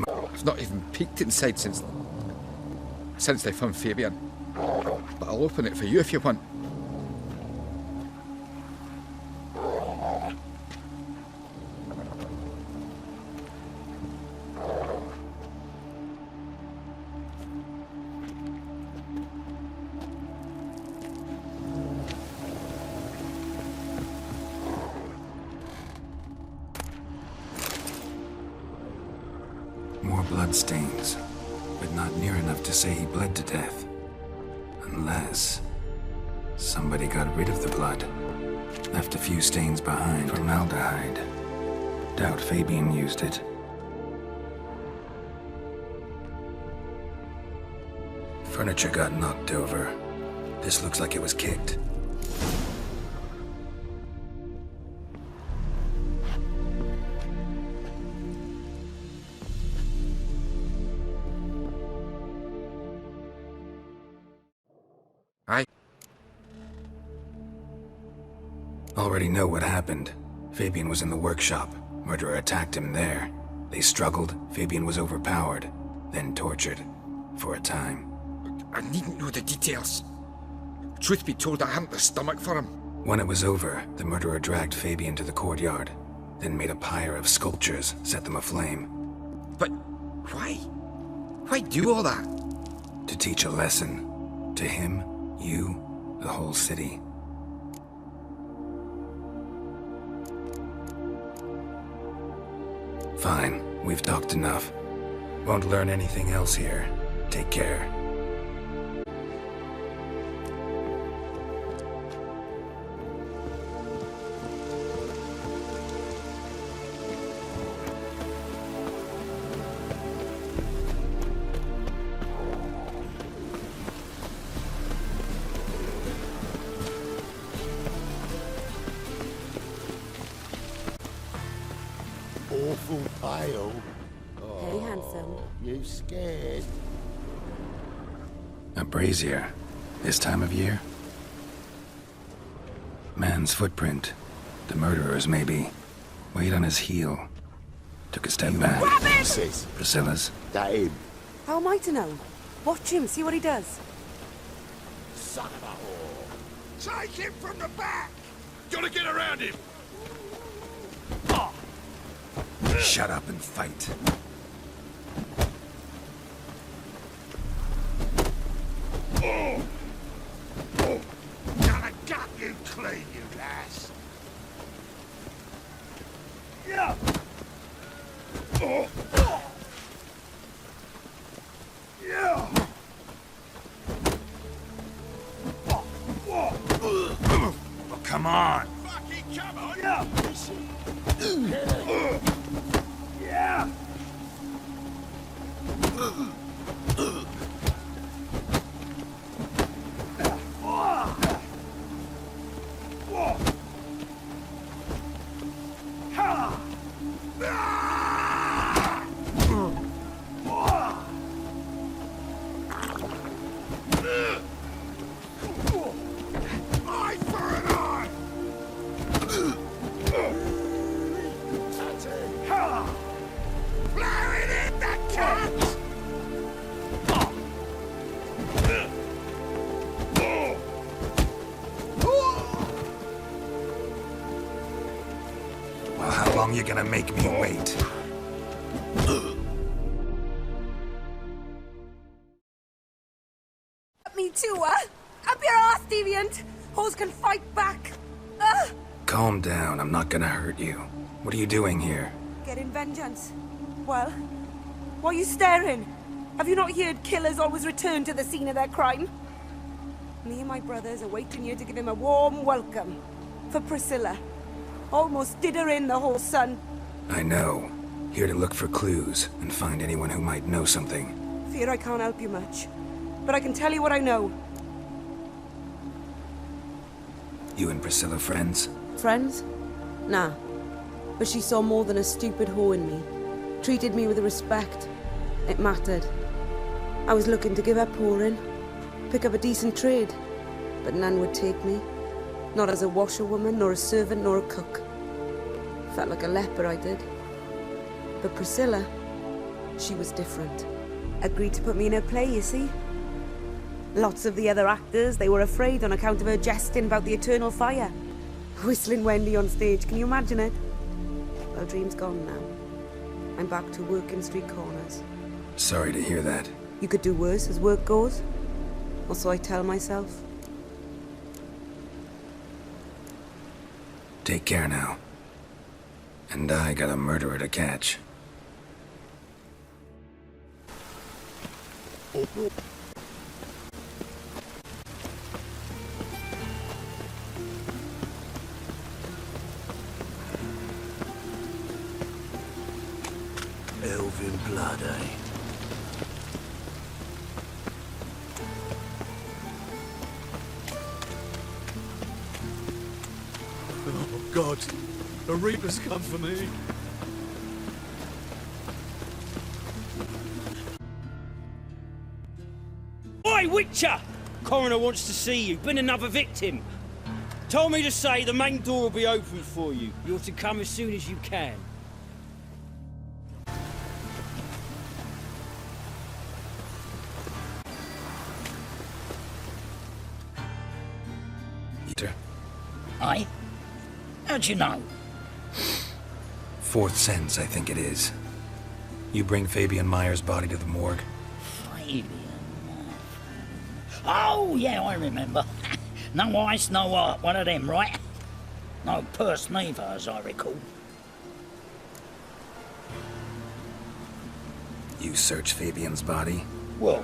I've not even peeked inside since they found Fabian. But I'll open it for you if you want. More bloodstains, but not near enough to say he bled to death. Unless somebody got rid of the blood. Left a few stains behind. Formaldehyde. Doubt Fabian used it. Furniture got knocked over. This looks like it was kicked. Aye. Already know what happened. Fabian was in the workshop. Murderer attacked him there. They struggled. Fabian was overpowered, then tortured. For a time. I needn't know the details. Truth be told, I hadn't the stomach for him. When it was over, the murderer dragged Fabian to the courtyard, then made a pyre of sculptures, set them aflame. But why? Why do all that? To teach a lesson. To him, you, the whole city. Fine, we've talked enough. Won't learn anything else here. Take care. Awful pale. Very handsome. You scared? A brazier. This time of year? Man's footprint. The murderer's, maybe. Weight on his heel. Took a step back. Priscilla's. That him. How am I to know? Watch him, see what he does. Son of a whore. Take him from the back! Gotta get around him! Shut up and fight. I got you clean, you lass! Yeah! Yeah! Oh, come on! Fucking come on! Yeah! Yeah! Eye for an eye! Blowing in the cat! Well, how long you gonna make me wait? Me too, Up your ass, deviant! Hoes can fight back! Calm down, I'm not gonna hurt you. What are you doing here? Getting vengeance. Well, why are you staring? Have you not heard killers always return to the scene of their crime? Me and my brothers are waiting here to give him a warm welcome. For Priscilla. Almost did her in, the whole son. I know. Here to look for clues and find anyone who might know something. Fear I can't help you much. But I can tell you what I know. You and Priscilla friends? Friends? Nah. But she saw more than a stupid whore in me. Treated me with respect. It mattered. I was looking to give her pouring. Pick up a decent trade. But none would take me. Not as a washerwoman, nor a servant, nor a cook. Felt like a leper, I did. But Priscilla, she was different. Agreed to put me in her play, you see? Lots of the other actors, they were afraid on account of her jesting about the eternal fire. Whistling Wendy on stage, can you imagine it? Well, dream's gone now. I'm back to working street corners. Sorry to hear that. You could do worse as work goes. Or so I tell myself. Take care now. And I got a murderer to catch. Elven blood, eh? God, the Reaper's come for me. Oi, Witcher! Coroner wants to see you. Been another victim. Told me to say the main door will be open for you. You're to come as soon as you can. Aye? How'd you know? Fourth sense, I think it is. You bring Fabian Meyer's body to the morgue. Fabian. Oh, yeah, I remember. No ice, no art, one of them, right? No purse neither, as I recall. You searched Fabian's body? Well,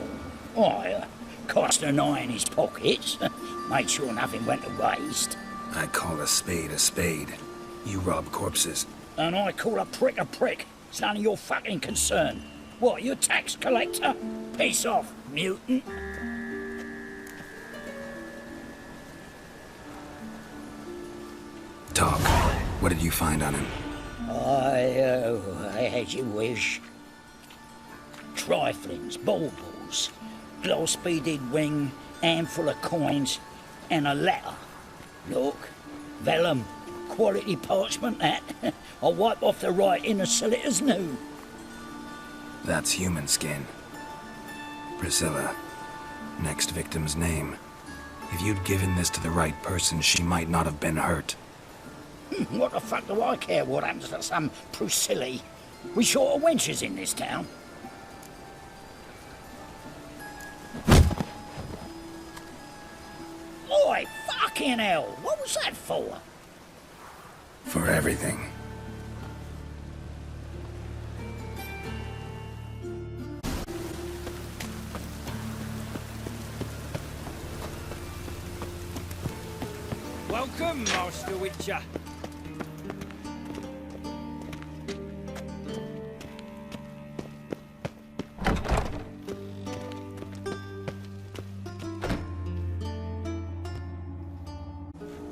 I cast an eye in his pockets, made sure nothing went to waste. I call a spade a spade. You rob corpses. And I call a prick a prick. It's none of your fucking concern. What, you a tax collector? Piss off, mutant. Talk. What did you find on him? I as you wish. Triflings, baubles, glass-beaded ring, handful of coins, and a letter. Look, vellum, quality parchment, that. I'll wipe off the writing and sell it as new. That's human skin. Priscilla. Next victim's name. If you'd given this to the right person, she might not have been hurt. What the fuck do I care what happens to some Priscilla? We short of wenches in this town. Oi, fucking hell! What was that for? For everything. Welcome, Master Witcher.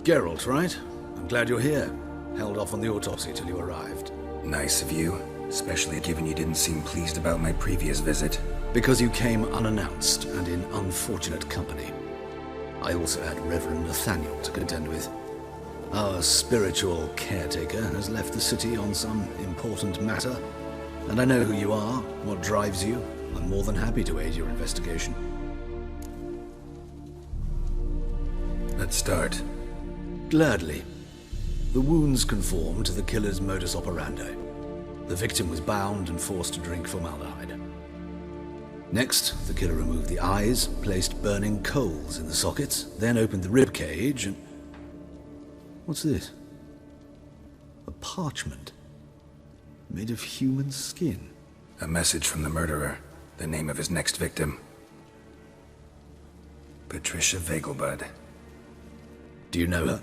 Geralt, right? I'm glad you're here. Held off on the autopsy till you arrived. Nice of you, especially given you didn't seem pleased about my previous visit. Because you came unannounced and in unfortunate company. I also had Reverend Nathaniel to contend with. Our spiritual caretaker has left the city on some important matter, and I know who you are, what drives you. I'm more than happy to aid your investigation. Let's start. Gladly. The wounds conform to the killer's modus operandi. The victim was bound and forced to drink formaldehyde. Next, the killer removed the eyes, placed burning coals in the sockets, then opened the rib cage and... What's this? A parchment. Made of human skin. A message from the murderer. The name of his next victim. Patricia Vegelbud. Do you know her?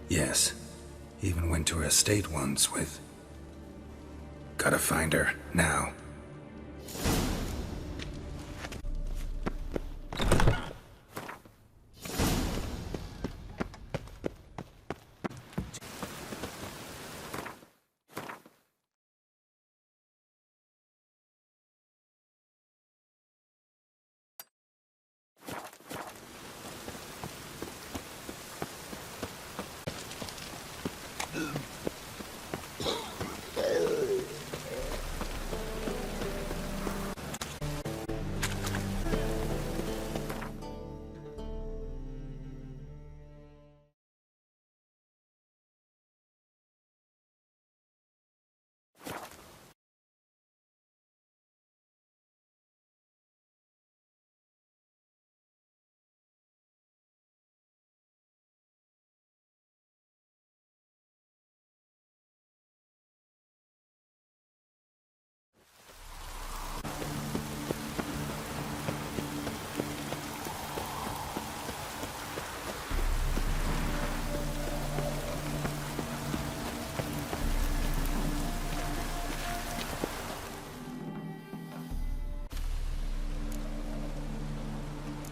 Yes. Even went to her estate once with... Gotta find her, now.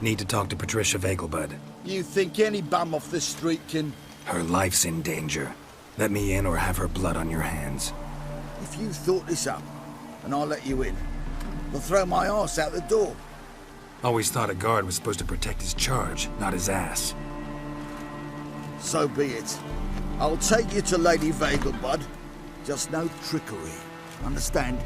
Need to talk to Patricia Vegelbud. You think any bum off the street can Her life's in danger. Let me in or have her blood on your hands. If you thought this up, and I'll let you in, I'll throw my arse out the door. Always thought a guard was supposed to protect his charge, not his ass. So be it. I'll take you to Lady Vagel, bud. Just no trickery. Understand?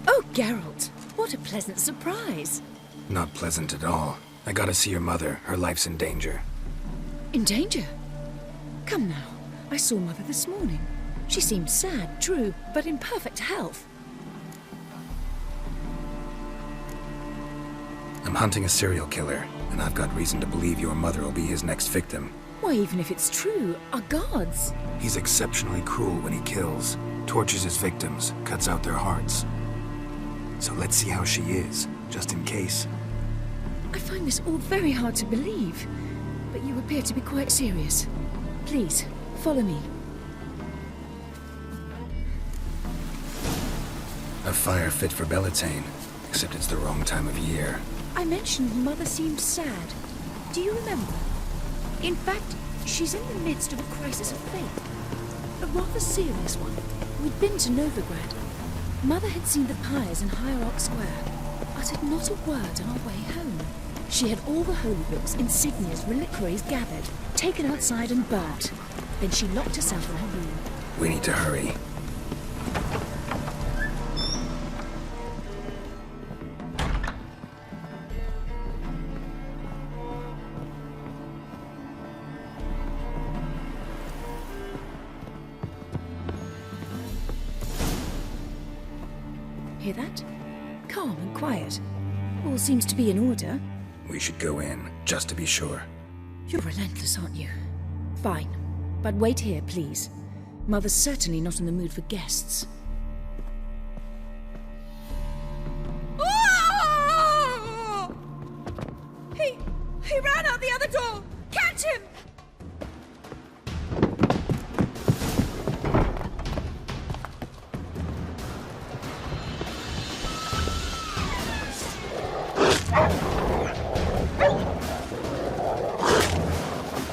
Oh, Geralt, what a pleasant surprise. Not pleasant at all. I gotta see your mother. Her life's in danger. In danger? Come now. I saw Mother this morning. She seemed sad, true, but in perfect health. I'm hunting a serial killer, and I've got reason to believe your mother will be his next victim. Why, even if it's true, our gods. He's exceptionally cruel when he kills, tortures his victims, cuts out their hearts. So let's see how she is, just in case. I find this all very hard to believe, but you appear to be quite serious. Please, follow me. A fire fit for Bellatane, except it's the wrong time of year. I mentioned Mother seemed sad. Do you remember? In fact, she's in the midst of a crisis of faith. A rather serious one. We'd been to Novigrad. Mother had seen the pyres in Hierarch Square, uttered not a word on our way home. She had all the holy books, insignias, reliquaries gathered, taken outside and burnt. Then she locked herself in her room. We need to hurry. Hear that? Calm and quiet. All seems to be in order. We should go in, just to be sure. You're relentless, aren't you? Fine. But wait here, please. Mother's certainly not in the mood for guests. Oh! He ran out the other door! Catch him!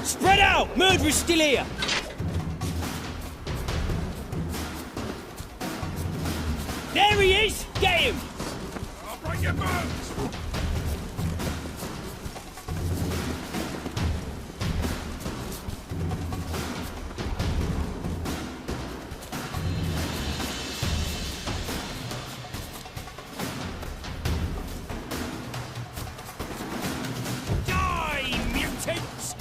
Spread out! Murderer's still here! There he is! Get him! I'll break your bones! Die, mutants!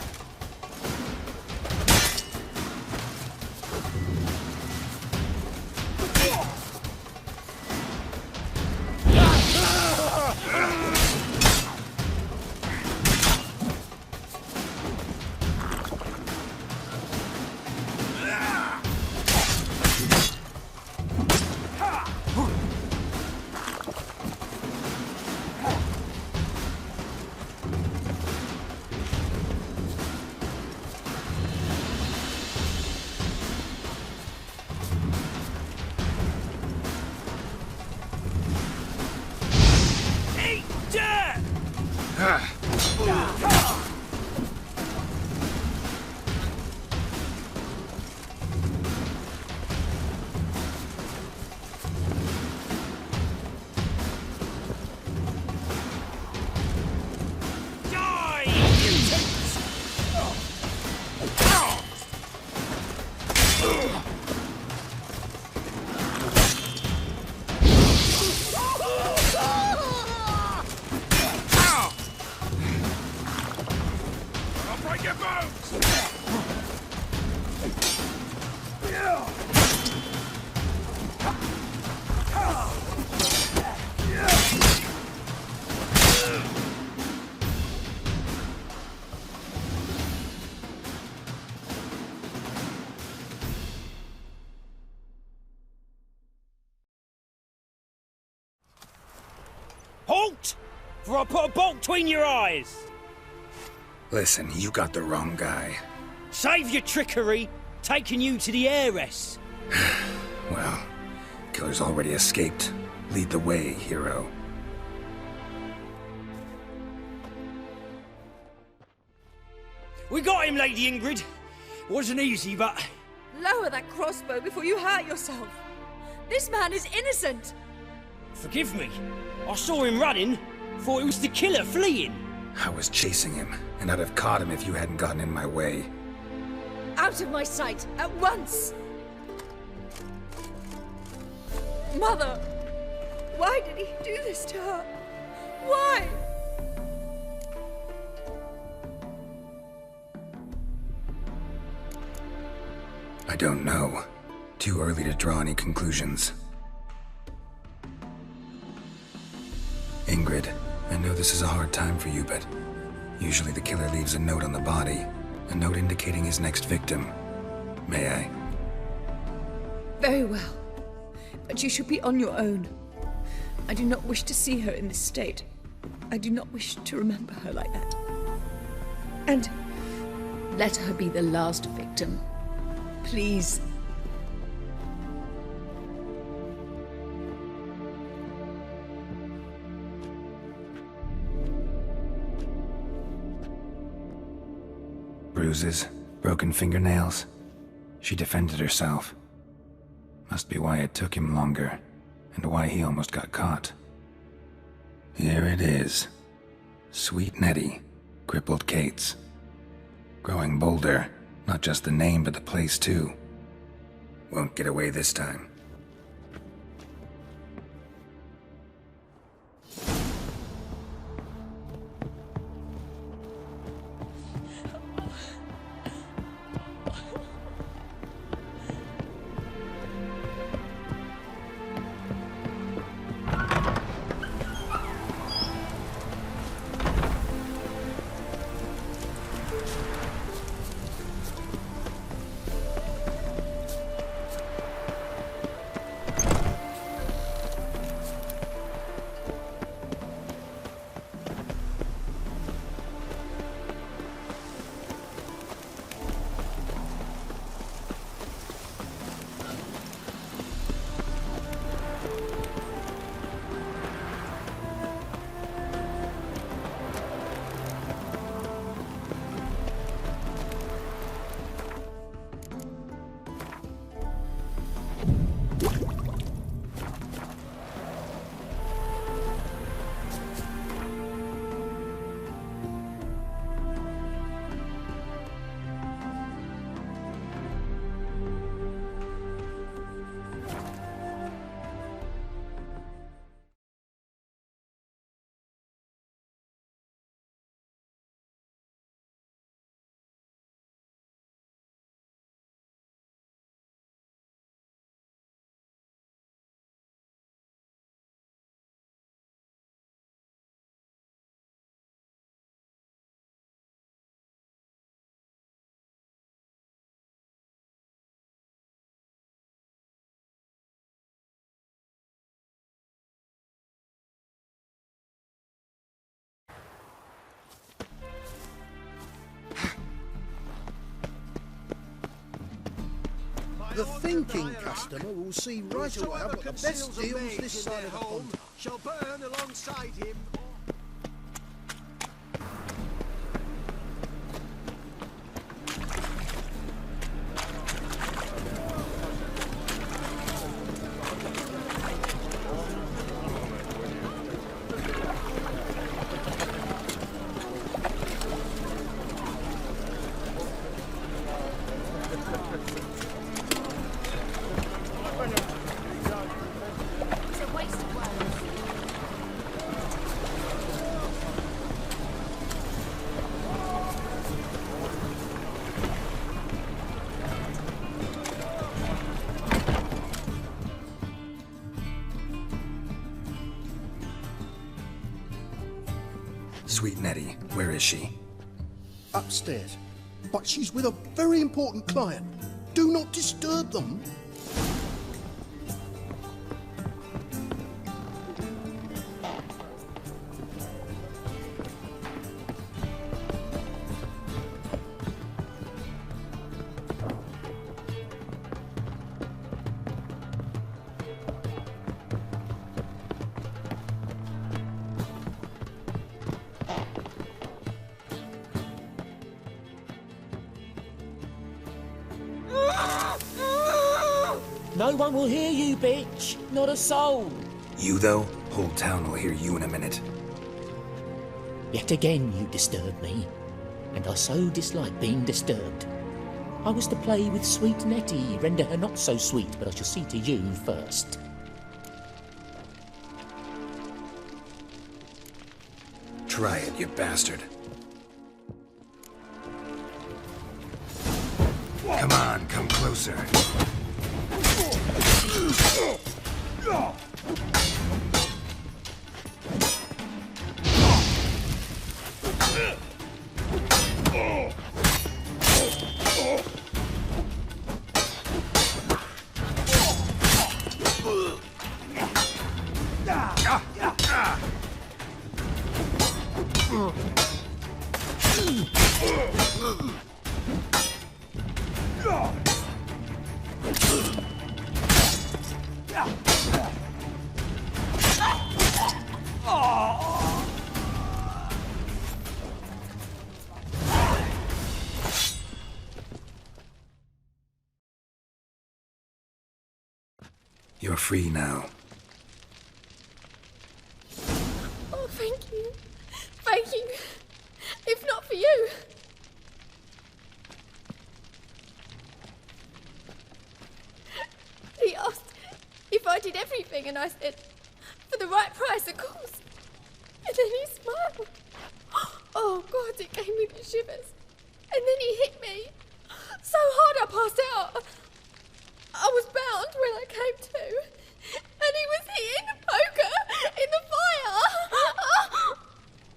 Halt! For I put a bolt between your eyes! Listen, you got the wrong guy. Save your trickery, taking you to the heiress. Well, killer's already escaped. Lead the way, hero. We got him, Lady Ingrid. Wasn't easy, but... Lower that crossbow before you hurt yourself. This man is innocent. Forgive me. I saw him running. Thought it was the killer fleeing. I was chasing him, and I'd have caught him if you hadn't gotten in my way. Out of my sight, at once! Mother! Why did he do this to her? Why? I don't know. Too early to draw any conclusions. Ingrid, I know this is a hard time for you, but usually the killer leaves a note on the body, a note indicating his next victim. May I? Very well. But you should be on your own. I do not wish to see her in this state. I do not wish to remember her like that. And let her be the last victim. Please. Bruises, broken fingernails. She defended herself. Must be why it took him longer, and why he almost got caught. Here it is. Sweet Nettie, crippled Kate's. Growing bolder, not just the name but the place too. Won't get away this time. The thinking customer will see right away what the best deals this side of the pond shall burn alongside him. Sweet Nettie, where is she? Upstairs. But she's with a very important client. Do not disturb them. No one will hear you, bitch. Not a soul. You, though? Whole town will hear you in a minute. Yet again you disturb me, and I so dislike being disturbed. I was to play with sweet Nettie, render her not so sweet, but I shall see to you first. Try it, you bastard. Come on, come closer. You're free now. Oh, thank you. Thank you. If not for you. He asked if I did everything, and I said, for the right price, of course. And then he smiled. Oh, God, it gave me the shivers. And then he hit me so hard I passed out. I was bound when I came to, and he was hitting the poker in the fire.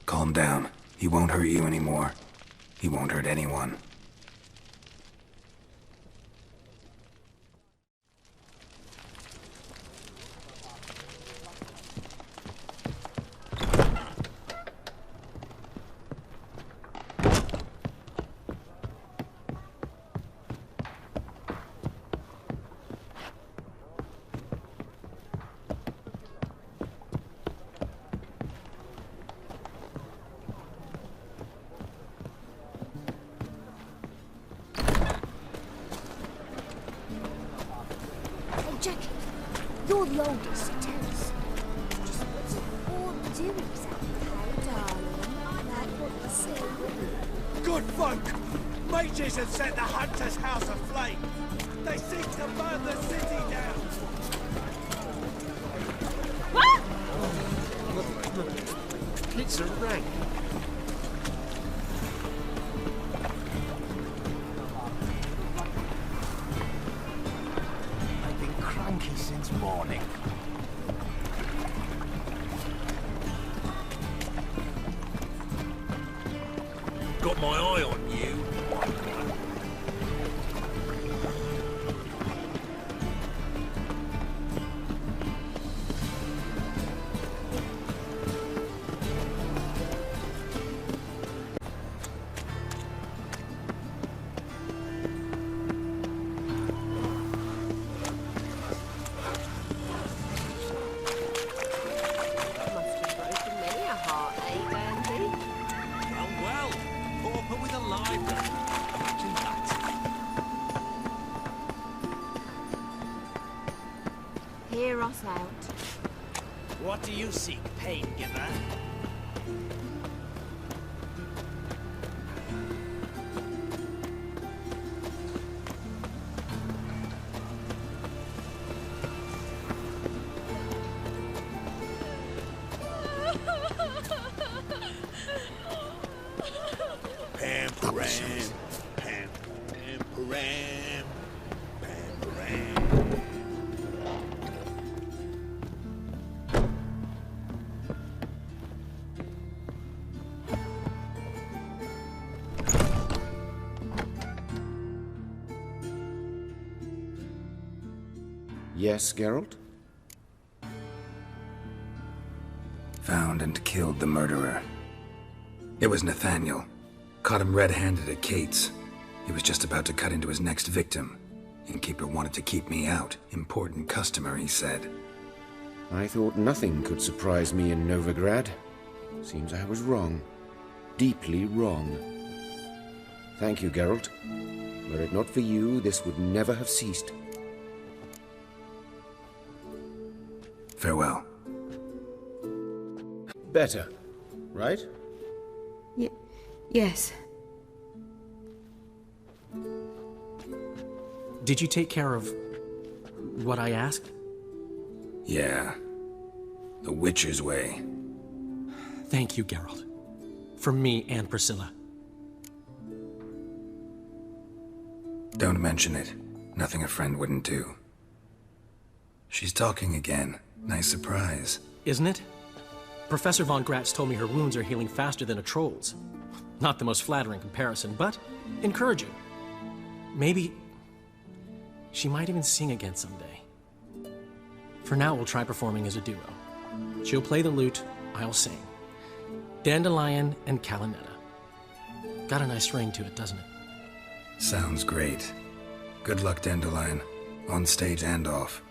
Calm down. He won't hurt you anymore. He won't hurt anyone. Jackie, you're the oldest. Tell us. Just what's it all doing exactly, darling? Like what you see? Good folk! Mages have set the Hunter's house aflame. They seek to burn the city down. It's a rank. I've been cranky since morning. Got my eye on you. Hear us out. What do you seek, pain giver? Pam-param, pam-param, pam-param. Yes, Geralt? Found and killed the murderer. It was Nathaniel. Caught him red-handed at Kate's. He was just about to cut into his next victim. Innkeeper wanted to keep me out. Important customer, he said. I thought nothing could surprise me in Novigrad. Seems I was wrong. Deeply wrong. Thank you, Geralt. Were it not for you, this would never have ceased. Farewell. Better, right? Yes. Did you take care of what I asked? Yeah. The Witcher's way. Thank you, Geralt. From me and Priscilla. Don't mention it. Nothing a friend wouldn't do. She's talking again. Nice surprise. Isn't it? Professor von Gratz told me her wounds are healing faster than a troll's. Not the most flattering comparison, but encouraging. Maybe she might even sing again someday. For now, we'll try performing as a duo. She'll play the lute, I'll sing. Dandelion and Calinetta. Got a nice ring to it, doesn't it? Sounds great. Good luck, Dandelion. On stage and off.